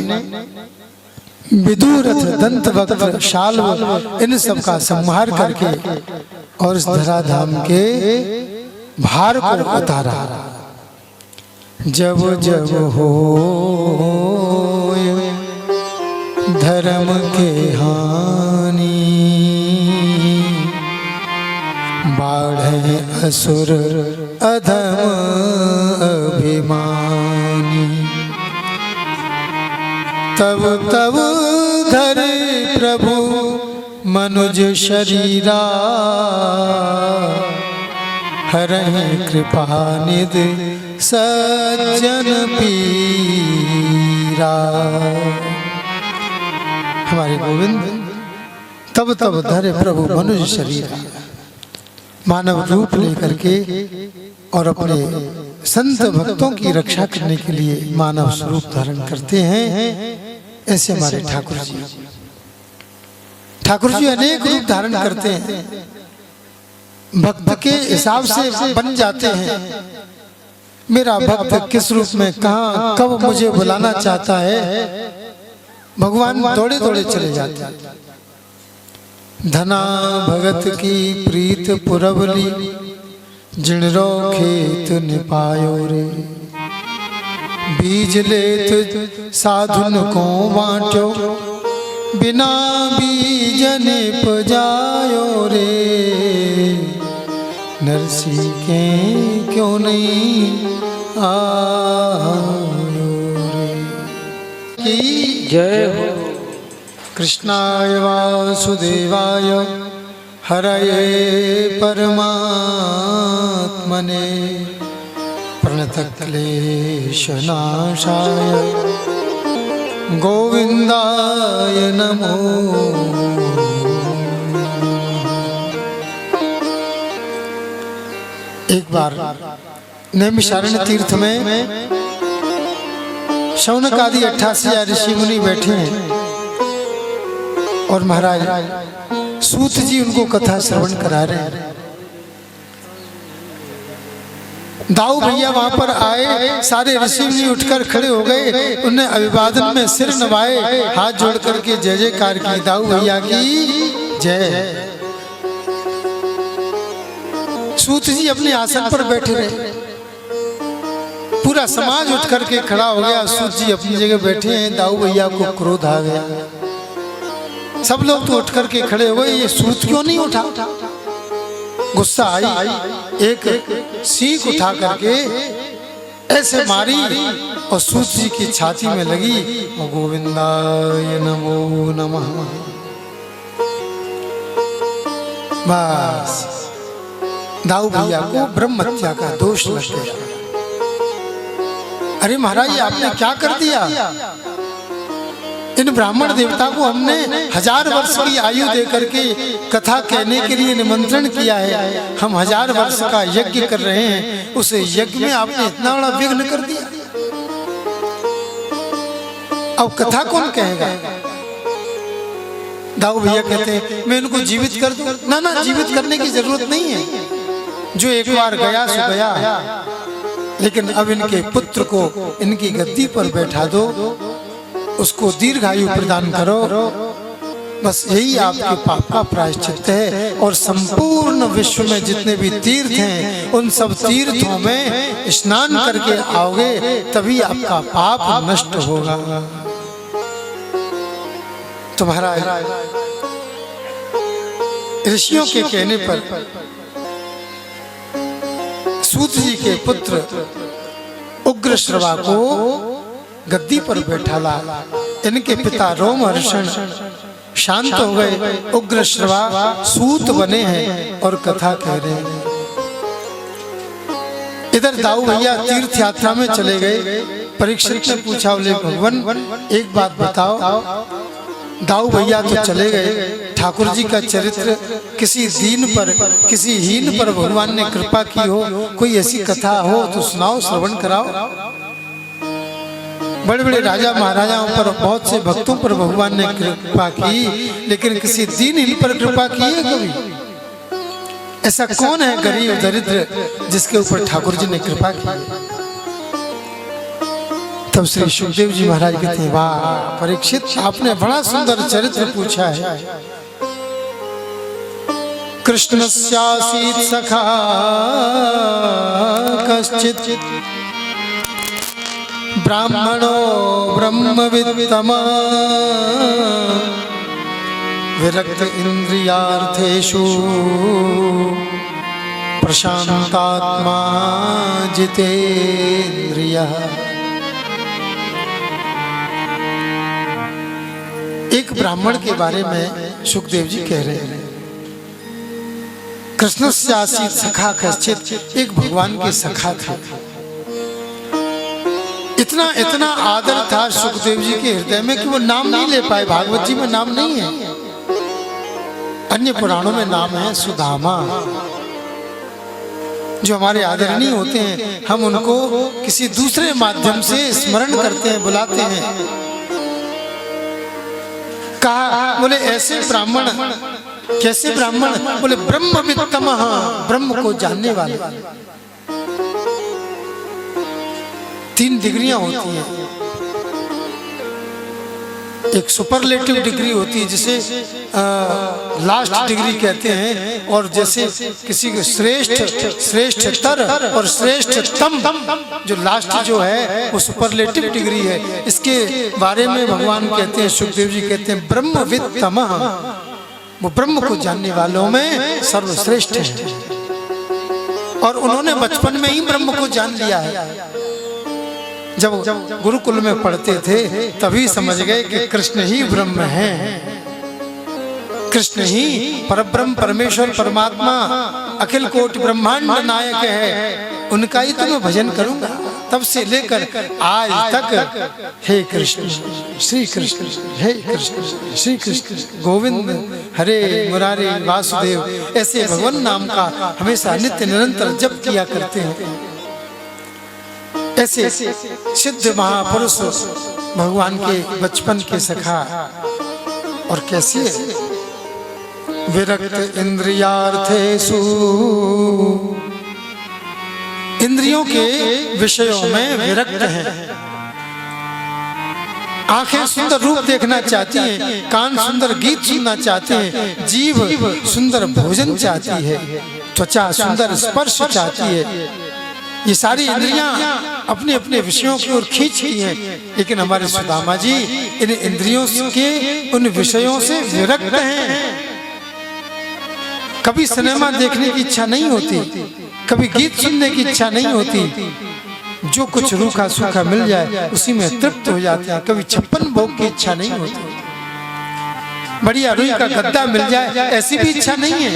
विदुरथ, दंतवक्त्र, शाल्व इन सब का संहार करके और इस धराधाम के भार को उतारा। जब जब हो धर्म के हानि बाढ़े असुर अधम अभिमानी तब तब धरे प्रभु मनुज शरीरा हरहि कृपा निधि सज्जन पीरा। हमारे गोविंद तब तब धरे प्रभु मनुज शरीर मानव रूप लेकर के और अपने संत भक्तों की रक्षा करने के लिए मानव स्वरूप धारण करते हैं। ऐसे हमारे ठाकुर जी, ठाकुर जी अनेक रूप धारण करते हैं, भक्त के हिसाब से बन जाते हैं। मेरा भक्त किस रूप में कहाँ कब मुझे बुलाना चाहता है, भगवान दौड़े दौड़े चले जाते हैं। धना भगत की प्रीत पुरवली, जिणरो खेत निपायो रे। बीज लेत साधुन को बांटो, बिना बीज निपजायो रे। नरसी के क्यों नहीं आयो रे। की जय हो। कृष्णाय वासुदेवाय हरये परमात्मने प्रणतक्लेशनाशाय गोविंदाय नमो। एक बार नैमिषारण्य तीर्थ में शौनक आदि 88 ऋषि मुनि बैठे हैं और महाराज सूत जी उनको कथा श्रवण करा रहे हैं। दाऊ भैया वहां पर आए, सारे ऋषि मुनि उठकर खड़े हो गए, उन्हें अभिवादन में सिर नवाए, हाथ जोड़ करके जय जयकार की, दाऊ भैया की जय। सूत जी अपने आसन पर बैठे रहे, पूरा समाज उठ करके खड़ा हो गया। सूत जी अपनी जगह बैठे हैं, दाऊ भैया को क्रोध आ गया। सब लोग तो उठ करके खड़े हो गए, ये सूत क्यों नहीं उठा? गुस्सा आई, एक सीख उठा करके ऐसे मारी और सूत जी की छाती में लगी। गोविंदाय नमो नमः। बस दाऊ भैया को ब्रह्म हत्या का दोष लग गया। अरे महाराज, ये आपने क्या कर दिया? इन ब्राह्मण देवता को हमने 1000 वर्ष की आयु देकर के कथा कहने के लिए निमंत्रण किया है। हम 1000 वर्ष का यज्ञ कर रहे हैं, उस यज्ञ में आपने इतना बड़ा विघ्न कर दिया। अब कथा कौन कहेगा? दाऊ भैया कहते हैं मैं इनको जीवित कर दूं। ना ना, जीवित करने की जरूरत नहीं है, जो एक बार गया सो गया। लेकिन अब इनके पुत्र को इनकी गद्दी पर बैठा दो, उसको दीर्घायु प्रदान करो। बस यही आपके पाप का प्रायश्चित है। और संपूर्ण विश्व में जितने भी तीर्थ हैं, उन सब तीर्थों में स्नान करके आओगे, तभी आपका पाप नष्ट होगा। तुम्हारा ऋषियों के कहने पर सूत जी के पुत्र उग्रश्रवा को गद्दी पर बैठाला। इनके पिता रोमहर्षण शांत हो गए, उग्रश्रवा सूत बने हैं और कथा कह रहे हैं। इधर दाऊ भैया तीर्थ यात्रा में चले गए। परीक्षित ने पूछा, बोले भगवान एक बात बताओ, दाऊ भैया तो चले गए, ठाकुर जी का चरित्र किसी दीन पर, किसी हीन पर भगवान ने कृपा की हो, कोई ऐसी कथा हो तो सुनाओ, श्रवण कराओ। बड़े बड़े राजा महाराजाओं पर, बहुत से भक्तों पर भगवान ने कृपा की, लेकिन किसी दीनहीन पर कृपा की है कभी? ऐसा कौन है गरीब दरिद्र जिसके ऊपर ठाकुर जी ने कृपा की? तब श्री सुखदेव जी महाराज कहते हैं, वाह परीक्षित, आपने बड़ा सुंदर चरित्र पूछा है। कृष्णस्यासीत् सखा कश्चित् ब्राह्मणो ब्रह्मवित्तमा विरक्त इंद्रियार्थेषु प्रशांतात्मा जितेन्द्रियः। एक ब्राह्मण के बारे में सुखदेव जी कह रहे हैं, कृष्णस्यासीत् सखा कश्चित्, एक भगवान के सखा थे। इतना इतना आदर था सुखदेव जी के हृदय में कि वो नाम नहीं ले पाए। भागवत जी में नाम नहीं है, अन्य पुराणों में नाम है सुदामा। जो हमारे आदरणीय होते हैं, हम उनको किसी दूसरे माध्यम से स्मरण करते हैं, बुलाते हैं। कहा, बोले ऐसे ब्राह्मण। कैसे ब्राह्मण? बोले ब्रह्मवित्तमः, ब्रह्म को जानने वाले। 3 डिग्रियां होती हैं। एक सुपरलेटिव डिग्री होती है जिसे लास्ट डिग्री कहते हैं, और जैसे किसी को श्रेष्ठतर और श्रेष्ठतम जो लास्ट जो है वो सुपरलेटिव डिग्री है। इसके बारे में भगवान कहते हैं, सुखदेव जी कहते हैं ब्रह्मवित्तमः, वो ब्रह्म को जानने वालों में सर्वश्रेष्ठ है। और उन्होंने बचपन में ही ब्रह्म को जान लिया है। जब गुरुकुल में पढ़ते थे तभी समझ गए कि कृष्ण ही ब्रह्म है, कृष्ण ही परब्रह्म परमेश्वर परमात्मा अखिल कोटि ब्रह्मांड नायक है, उनका ही तो मैं भजन करूंगा। तब से लेकर आज तक हे कृष्ण श्री कृष्ण, हे कृष्ण श्री कृष्ण, गोविंद हरे मुरारी वासुदेव, ऐसे भगवान नाम का हमेशा नित्य निरंतर जप किया करते हैं। ऐसे सिद्ध महापुरुष भगवान के बचपन के सखा। और कैसे विरक्त इंद्रियार्थेषु, इंद्रियों के विषयों में विरक्त हैं। आंखें सुंदर रूप देखना चाहती हैं, कान सुंदर गीत सुनना चाहते हैं, जीभ सुंदर भोजन चाहती है, त्वचा सुंदर स्पर्श चाहती है। ये सारी इंद्रियां अपने अपने विषयों की ओर खींचती हैं, लेकिन हमारे सुदामा जी इन इंद्रियों के उन विषयों से विरक्त हैं। कभी सिनेमा देखने की इच्छा नहीं होती, कभी गीत सुनने की इच्छा नहीं होती, जो कुछ रूखा सूखा मिल जाए उसी में तृप्त हो जाते हैं। कभी 56 भोग की इच्छा नहीं होती, बढ़िया रुई का गद्दा मिल जाए ऐसी भी इच्छा नहीं है।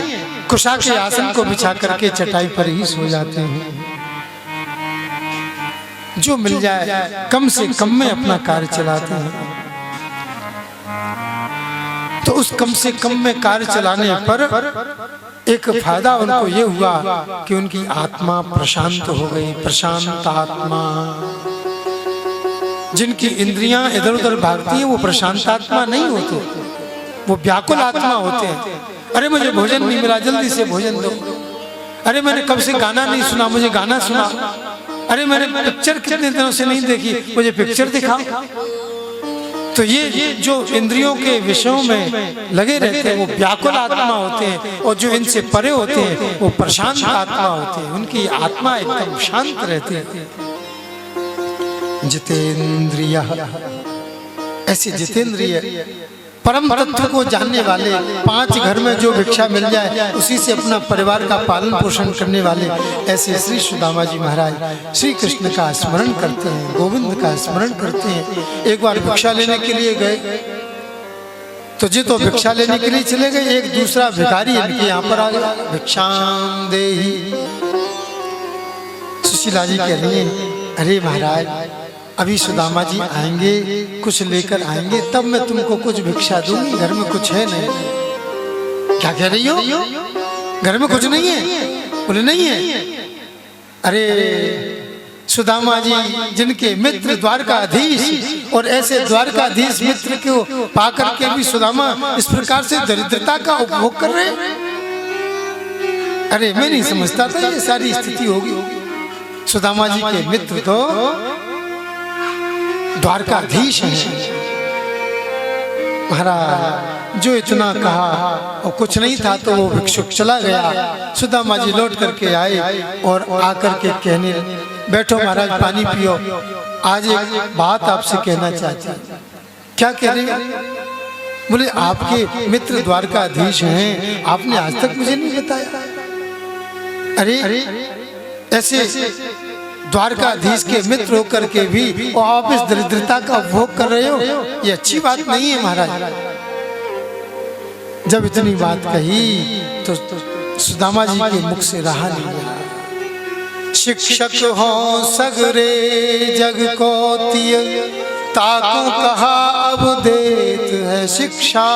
कुशा के आसन को बिछा करके चटाई पर ही सो जाते हैं। जो मिल जाए कम से कम में अपना कार्य चलाते हैं। तो उस कम से कम में कार्य चलाने पर एक फायदा उनको ये हुआ कि उनकी आत्मा प्रशांत हो गई, प्रशांत आत्मा। जिनकी इंद्रियां इधर उधर भागती हैं वो प्रशांत आत्मा नहीं होते, वो व्याकुल आत्मा होते हैं। अरे मुझे भोजन नहीं मिला, जल्दी से भोजन दो। अरे मैंने कब से गाना नहीं सुना, मुझे गाना सुना। अरे मैंने पिक्चर कितने दिनों से नहीं देखी, मुझे पिक्चर दिखाओ। तो ये जो इंद्रियों के विषयों में लगे रहते हैं वो व्याकुल आत्मा होते हैं, और जो इनसे परे होते हैं वो प्रशांत आत्मा होते हैं। उनकी आत्मा एकदम शांत रहती है। जितेंद्रिय, ऐसे जितेंद्रिय परम तत्व को जानने वाले, 5 घर में जो भिक्षा मिल जाए उसी से अपना परिवार का पालन पोषण करने वाले, ऐसे श्री सुदामा जी महाराज श्री कृष्ण का स्मरण करते हैं, गोविंद का स्मरण करते हैं। एक बार भिक्षा लेने के लिए गए तो जी तो भिक्षा लेने के लिए चले गए, एक दूसरा भिखारी इनके यहाँ पर आ गया, भिक्षाम देहि। सुशीला जी कह रही है, अरे महाराज अभी सुदामा जी आएंगे, कुछ लेकर आएंगे, तब मैं तुमको कुछ भिक्षा दूंगी, घर में कुछ है नहीं। क्या कह रही हो, घर में कुछ नहीं है? बोले नहीं है। अरे सुदामा जी जिनके मित्र द्वारकाधीश, और ऐसे द्वारकाधीश मित्र को पाकर के भी सुदामा इस प्रकार से दरिद्रता का उपभोग कर रहे। अरे मैं नहीं समझता था ये सारी स्थिति होगी। सुदामा जी के मित्र तो द्वारकाधीश हैं। महाराज जो इतना कहा और कुछ नहीं था तो वो भिक्षुक चला गया। सुदामा जी लौट करके आए और आकर के कहने, बैठो महाराज पानी पियो, आज एक बात आपसे कहना चाहती हूँ। क्या कह रहे? बोले आपके मित्र द्वारकाधीश हैं, आपने आज तक मुझे नहीं बताया। अरे ऐसे द्वारकाधीश के मित्र होकर के भी और आप इस दरिद्रता का उपभोग कर रहे हो, ये अच्छी बात नहीं है महाराज। जब इतनी बात कही तो सुदामा जी के मुख से रहा नहीं गया। शिक्षक हो सगरे जग को तिय, ताकू कहा अब देत है शिक्षा।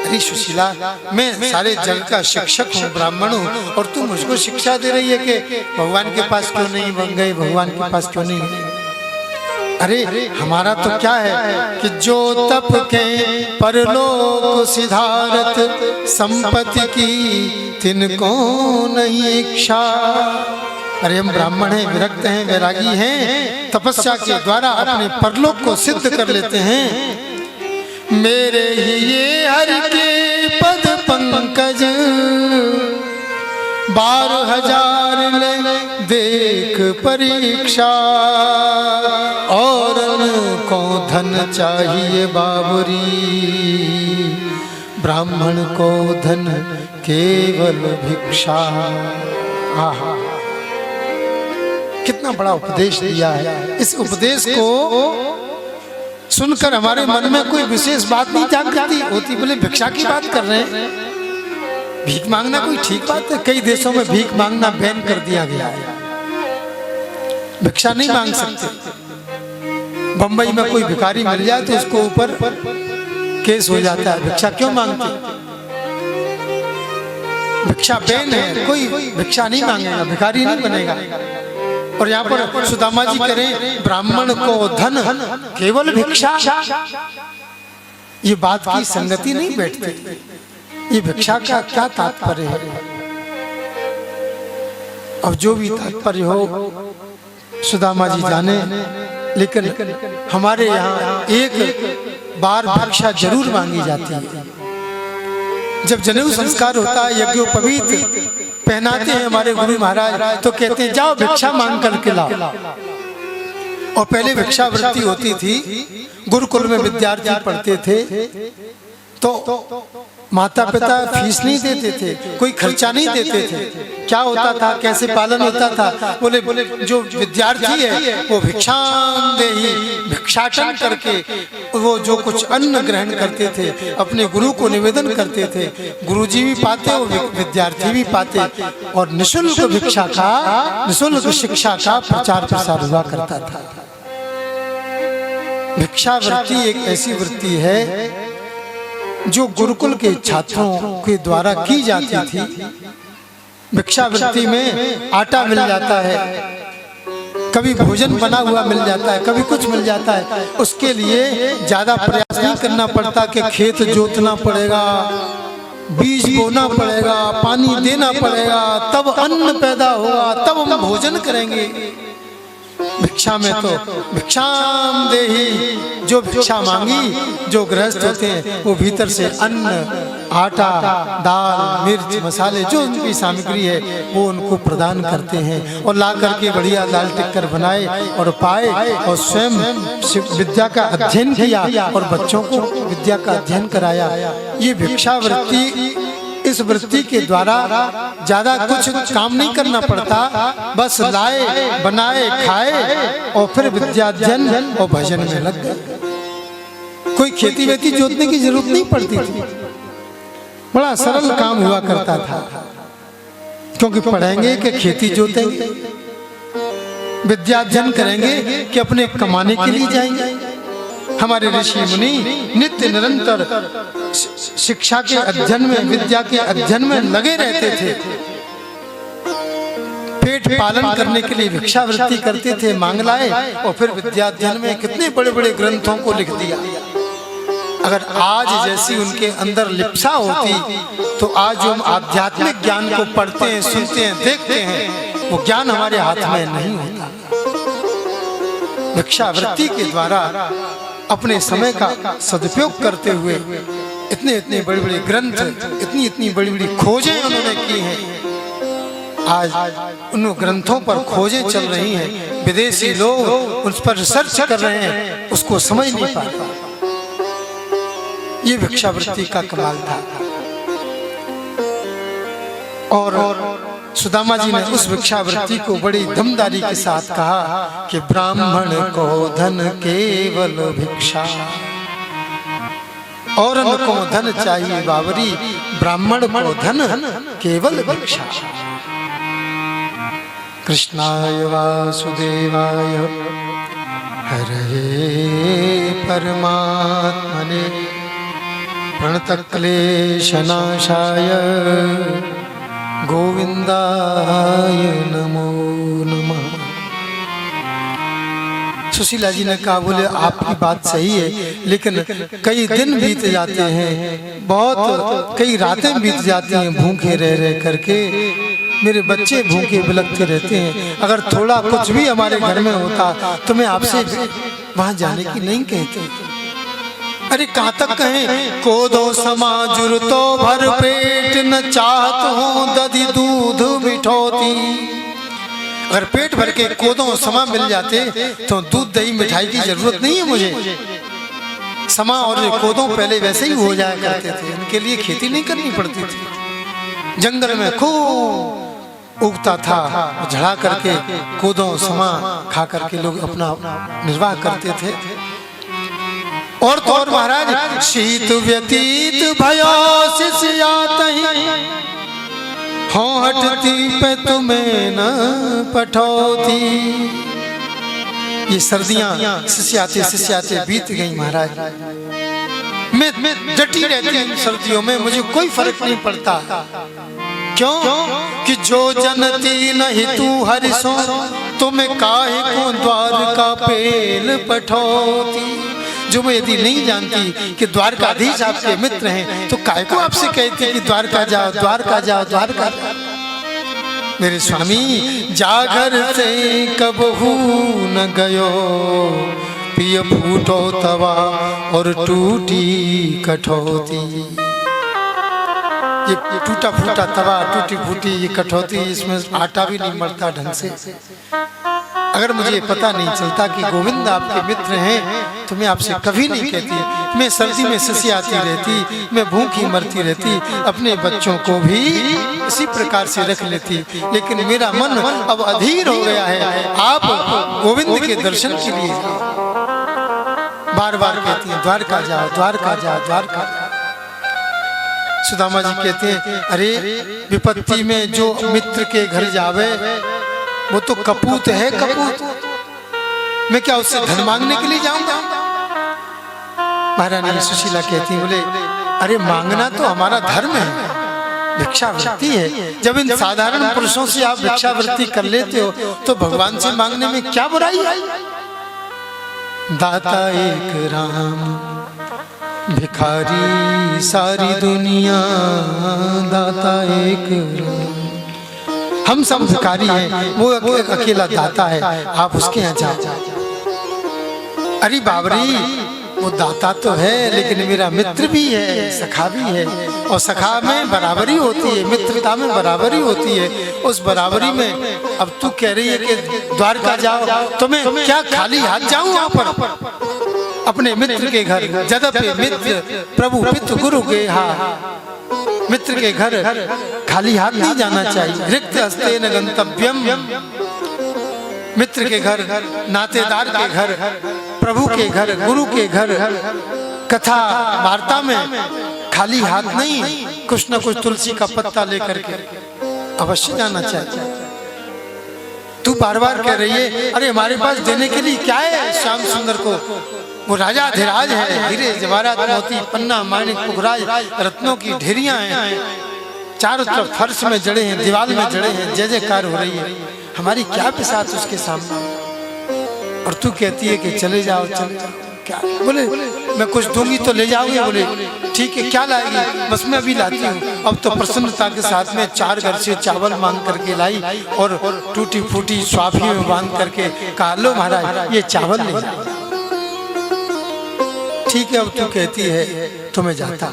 अरे सुशीला, मैं सारे जग का शिक्षक हूँ, ब्राह्मण हूँ, और तू मुझको शिक्षा दे रही है कि भगवान के पास क्यों नहीं बन गए, भगवान के पास क्यों नहीं गए। अरे हमारा तो क्या है कि जो तप के परलोक सिधारत, संपत्ति की तिनको नहीं इच्छा। अरे हम ब्राह्मण हैं, विरक्त हैं, वैरागी हैं, तपस्या के द्वारा अपने परलोक को सिद्ध कर लेते हैं। मेरे ही ये हर के पद पंकज 12,000 ले देख परीक्षा, और को धन चाहिए बाबरी, ब्राह्मण को धन केवल भिक्षा। आहा, कितना बड़ा उपदेश दिया है। इस उपदेश को सुनकर हमारे मन में कोई विशेष बात नहीं जागती होती, बोले भिक्षा की बात कर रहे हैं, भीख मांगना कोई ठीक बात है? कई देशों में भीख मांगना बैन कर दिया गया है, भिक्षा नहीं मांग सकते। बंबई में कोई भिखारी मिल जाए तो उसको ऊपर केस हो जाता है, भिक्षा क्यों मांगते? भिक्षा बैन है, कोई भिक्षा नहीं मांगेगा, भिखारी नहीं बनेगा। और यहाँ पर सुदामा जी करें ब्राह्मण को धन केवल भिक्षा, ये बात की संगति नहीं बैठती। ये भिक्षा का क्या तात्पर्य है? अब जो भी तात्पर्य हो सुदामा जी जाने, लेकिन हमारे यहाँ एक बार भिक्षा जरूर मांगी जाती है। जब जनेऊ संस्कार होता है, यज्ञोपवीत पहनाते हैं हमारे गुरु महाराज, तो कहते हैं जाओ भिक्षा मांग करके लाओ। और पहले भिक्षावृत्ति होती थी, गुरुकुल में विद्यार्थी पढ़ते थे तो माता पिता फीस नहीं देते थे, कोई खर्चा नहीं देते थे। क्या होता था, कैसे पालन होता था? बोले जो विद्यार्थी है वो भिक्षांदेहि, भिक्षाटन करके वो जो कुछ अन्न ग्रहण करते थे अपने गुरु को निवेदन करते थे, गुरुजी भी पाते और विद्यार्थी भी पाते, और निःशुल्क भिक्षा का, निःशुल्क शिक्षा का प्रचार प्रसार हुआ करता था। भिक्षावृत्ति एक ऐसी वृत्ति है जो गुरुकुल के छात्रों के द्वारा की जाती थी। भिक्षावृत्ति में आटा मिल जाता है, कभी भोजन बना हुआ मिल जाता है, कभी कुछ मिल जाता है। उसके लिए ज्यादा प्रयास नहीं करना पड़ता कि खेत जोतना पड़ेगा, बीज बोना पड़ेगा, पानी देना पड़ेगा, तब अन्न पैदा होगा, तब हम भोजन करेंगे। भिक्षा में तो भिक्षाम देहि, जो भिक्षा मांगी, जो गृहस्थ होते हैं वो भीतर से अन्न, आटा, दाल, मिर्च, मसाले, जो उनकी सामग्री है वो उनको प्रदान करते हैं, और ला करके बढ़िया दाल टिक्कर बनाए और पाए, और स्वयं विद्या का अध्ययन किया और बच्चों को विद्या का अध्ययन कराया। ये भिक्षावृत्ति, इस वृत्ति के द्वारा ज्यादा कुछ काम नहीं करना पड़ता, बस लाए, बनाए, खाए और फिर विद्याध्ययन और भजन में लग गए। कोई खेती वेती जोतने की जरूरत नहीं पड़ती थी, बड़ा सरल काम हुआ करता था। क्योंकि पढ़ेंगे कि खेती जोतेंगे, विद्याध्ययन करेंगे कि अपने कमाने के लिए जाएंगे। हमारे ऋषि मुनि नित्य निरंतर शिक्षा के अध्ययन में, विद्या के अध्ययन में लगे रहते थे। पेट पालन करने के लिए भिक्षावृत्ति करते थे, मांग लाए और फिर विद्याध्ययन में कितने बड़े बड़े ग्रंथों को लिख दिया। अगर आज जैसी उनके अंदर लिप्सा होती तो आज जो हम आध्यात्मिक ज्ञान को पढ़ते हैं, सुनते हैं, देखते हैं, वो ज्ञान हमारे हाथ में नहीं होता। भिक्षावृत्ति के द्वारा अपने समय का सदुपयोग करते हुए इतने इतने बड़े बड़े ग्रंथ, इतनी इतनी बड़ी बड़ी खोजें उन्होंने की हैं। आज उन ग्रंथों पर खोजें चल रही हैं, विदेशी लोग उस पर रिसर्च कर रहे हैं, उसको समझ नहीं पाते। ये भिक्षावृत्ति का कमाल था। और सुदामा जी ने उस भिक्षावृत्ति को बड़ी दमदारी के साथ कहा कि ब्राह्मण को धन केवल भिक्षा, और को धन चाहिए बावरी, ब्राह्मण को धन केवल भिक्षा। कृष्णाय वासुदेवाय हरे परमात्मने प्रणतक्लेशनाशाय गोविंदाय नमो नमः। सुशीला जी ने कहा, बोले आपकी बात सही है, लेकिन कई दिन बीत जाते हैं, बहुत कई रातें बीत जाती हैं भूखे रह रह करके, मेरे बच्चे भूखे बिलखते रहते हैं, अगर थोड़ा कुछ भी हमारे घर में होता तो मैं आपसे वहां जाने की नहीं कहती। अरे कहाँ तक कहें, कोदो समाजुर तो भर पेट न चाहत हूँ दधी दूध बिठौती। अगर पेट भर के कोदो समा मिल जाते तो दूध दही मिठाई की जरूरत नहीं है मुझे। समा और कोदो पहले वैसे ही हो जाया करते थे, इनके लिए खेती नहीं करनी पड़ती थी। जंगल में खूब उगता था, झड़ा करके कोदो समा खा करके लोग अपना निर्वाह करते थे। और तो और महाराज, शीत व्यतीत भयो शिष्यात हो हटती पे तुम्हें न पठौती। ये सर्दियां शिष्याते बीत गई महाराज। मैं डटी रहती हूँ सर्दियों में, मुझे कोई फर्क नहीं पड़ता। क्यों कि जो जनती नहीं तू हरिसो तुम्हें काहे को द्वार का पेल पठौती। जो मैं यदि नहीं जानती कि द्वारकाधीश आपके मित्र हैं तो काय को आपसे कहती कि द्वारका जाओ द्वारका जाओ द्वारका जाओ। मेरे स्वामी जागर से कबहू न गयो, पिय फूटो तवा और टूटी कठौती। ये टूटा फूटा तवा, टूटी फूटी ये कठौती, इसमें आटा भी नहीं मलता ढंग से। अगर मुझे पता नहीं चलता कि गोविंद आपके मित्र हैं तो मैं आपसे कभी नहीं कहती। मैं सर्दी में सिसियाती रहती, मैं भूखी मरती रहती, अपने बच्चों को भी इसी प्रकार से रख लेती। लेकिन मेरा मन अब अधीर हो गया है आप गोविंद के दर्शन के लिए। बार बार कहती है द्वारका जाओ द्वारका जाओ द्वारका। सुदामा जी कहते हैं अरे विपत्ति में जो मित्र के घर जावे वो तो कपूत है कपूत, मैं क्या उससे धन मांगने के लिए जाऊंगा। महारानी सुशीला कहती बोले अरे मांगना तो हमारा धर्म है, भिक्षावृत्ति है। जब इन साधारण पुरुषों से आप भिक्षावृत्ति कर लेते हो तो भगवान से मांगने में क्या बुराई है। दाता एक राम भिखारी सारी दुनिया, दाता एक राम। हम सब भिखारी हैं, वो अकेला दाता है, आप उसके यहाँ जाओ। अरे बाबरी वो दाता तो है लेकिन मेरा मित्र भी है, सखा भी है, और सखा में बराबरी होती है, मित्रता में बराबरी होती है। उस बराबरी में अब तू कह रही है कि द्वारका जाओ तो मैं क्या खाली हाथ जाऊं वहां पर अपने मित्र के घर। जदपि मित्र प्रभु पितु गुरु के मित्र के घर खाली हाथ नहीं जाना चाहिए। रिक्त हस्ते न गंतव्यम। मित्र के घर, नातेदार के घर, प्रभु के घर, गुरु के घर, कथा वार्ता में खाली हाथ नहीं, कुछ न कुछ तुलसी का पत्ता लेकर के अवश्य जाना चाहिए। तू बार बार कह रही है अरे हमारे पास देने के लिए क्या है श्याम सुंदर को, वो राजा अधिराज है, हीरे जवाहरात मोती पन्ना माणिक पुखराज रत्नों की ढेरियां हैं, चारों तरफ फर्श में जड़े हैं, दीवार में जड़े हैं, जय जयकार हो रही है। हमारी क्या पिसाच उसके सामने, और तू कहती है कि चले जाओ चले जाओ। क्या बोले मैं कुछ दूंगी तो ले जाओगे। बोले ठीक है क्या लाएगी, बस मैं अभी लाती हूँ। अब तो प्रसन्नता के साथ में 4 घर से चावल मांग करके लाई और टूटी फूटी स्वाफी में बांध करके कहा लो महाराज ये चावल ले जाओ। ठीक है अब तू कहती है तो मैं जाता।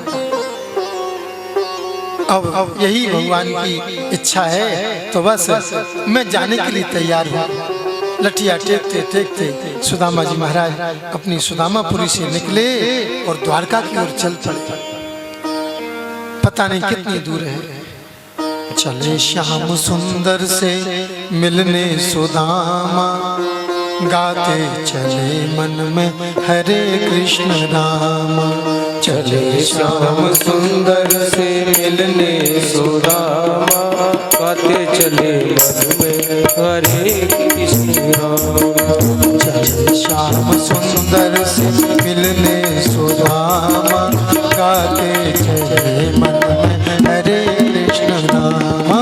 अब यही भगवान की इच्छा है तो बस मैं जाने के लिए तैयार हूँ। लठिया टेकते टेकते सुदामा जी महाराज अपनी सुदामापुरी से निकले और द्वारका की ओर चल पड़े। पता नहीं कितनी दूर है। चले श्याम सुंदर से मिलने सुदामा, गाते चले मन में हरे कृष्ण रामा। चले श्याम सुंदर से मिलने सुदामा, गाते चले मन में हरे कृष्ण रामा। चले श्याम सुंदर से मिलने सुदामा, गाते चले मन में हरे कृष्ण रामा।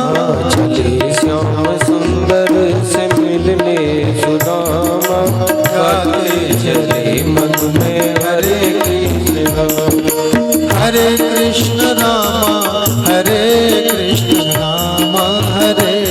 चले श्याम सुंदर से मिलने सुदामा, गाते चले मन में हरे कृष्ण रामा। हरे कृष्ण रामा हरे कृष्ण रामा हरे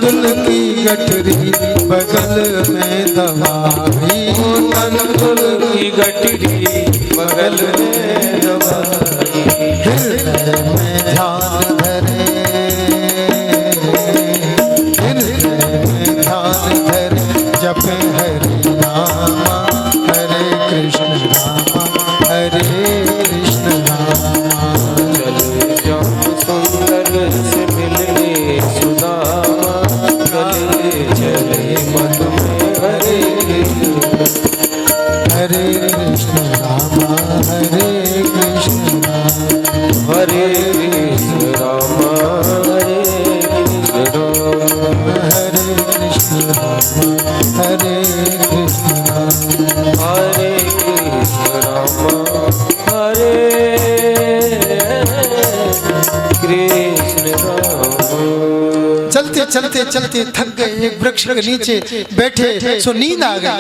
तंदुल की गठरी बगल में दबाई, तंदुल की गठरी बगल में दबाई, हृदय में ध्यान धरे, हृदय में ध्यान धरे, जपे हरि नामा, हरे कृष्ण रामा, हरे कृष्ण रामा। चले जाऊं सुंदर से मिलने सुदामा, चले चले मत में हरे हरे कृष्ण रामा, हरे कृष्ण रामा, हरे कृष्ण रामा, हरे कृष्ण रामा, हरे कृष्ण रामा, हरे कृष्ण रामा। हरे कृष्ण रामा, हरे कृष्ण रामा। चलते चलते चलते थक गए, एक वृक्ष के नीचे बैठे, सो नींद आ गई।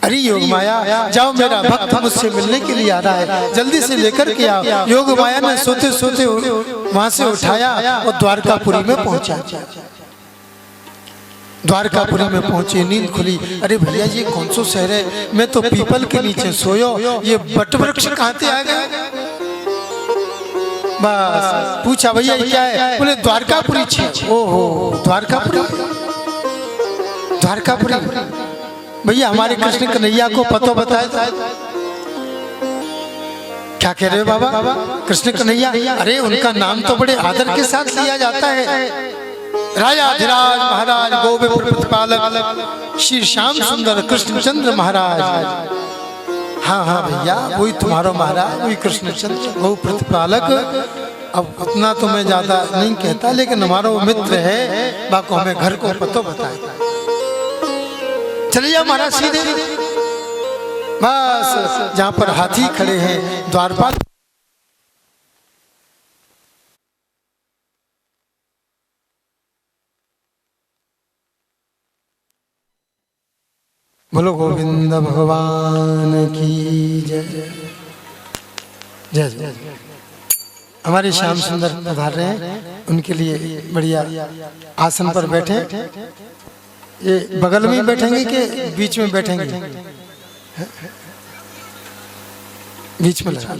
अरे योग माया, जाओ मेरा भक्त मुझसे मिलने के लिए आ रहा है, जल्दी से लेकर के आओ। योग माया ने सोते सोते वहां से उठाया और द्वारकापुरी में पहुंचा। द्वारकापुरी में पहुंचे, नींद खुली। अरे भैया जी कौन सा शहर है, मैं तो पीपल के नीचे सोयो, ये बट वृक्ष कहाँ से आ गए? बस पूछा भैया ये क्या है? बोले द्वारकापुरी छे। ओहो द्वारकापुरी, द्वारकापुरी। भैया हमारे कृष्ण कन्हैया को पतो बताए था। क्या कह रहे हो बाबा? कृष्ण कन्हैया, अरे उनका नाम तो बड़े आदर के साथ लिया जाता है। राजा धीराज महाराज, गोविंद प्रतिपालक श्री श्याम सुंदर कृष्णचंद्र महाराज। हाँ हाँ भैया वही तुम्हारा महाराज, वही कृष्णचंद्र गौ प्रतिपालक। अब उतना तो मैं ज्यादा नहीं कहता, लेकिन हमारा वो मित्र है, बाको हमें घर को पतो बताए। चलिए महाराज सीधे, बस जहाँ पर हाथी खड़े हैं द्वारपाल। बोलो गोविंद भगवान की जय जय जय। हमारे श्याम सुंदर पधार रहे हैं, उनके लिए बढ़िया आसन पर बैठे। ये बगल में बैठेंगे कि बीच में बैठेंगे? बीच में लगा।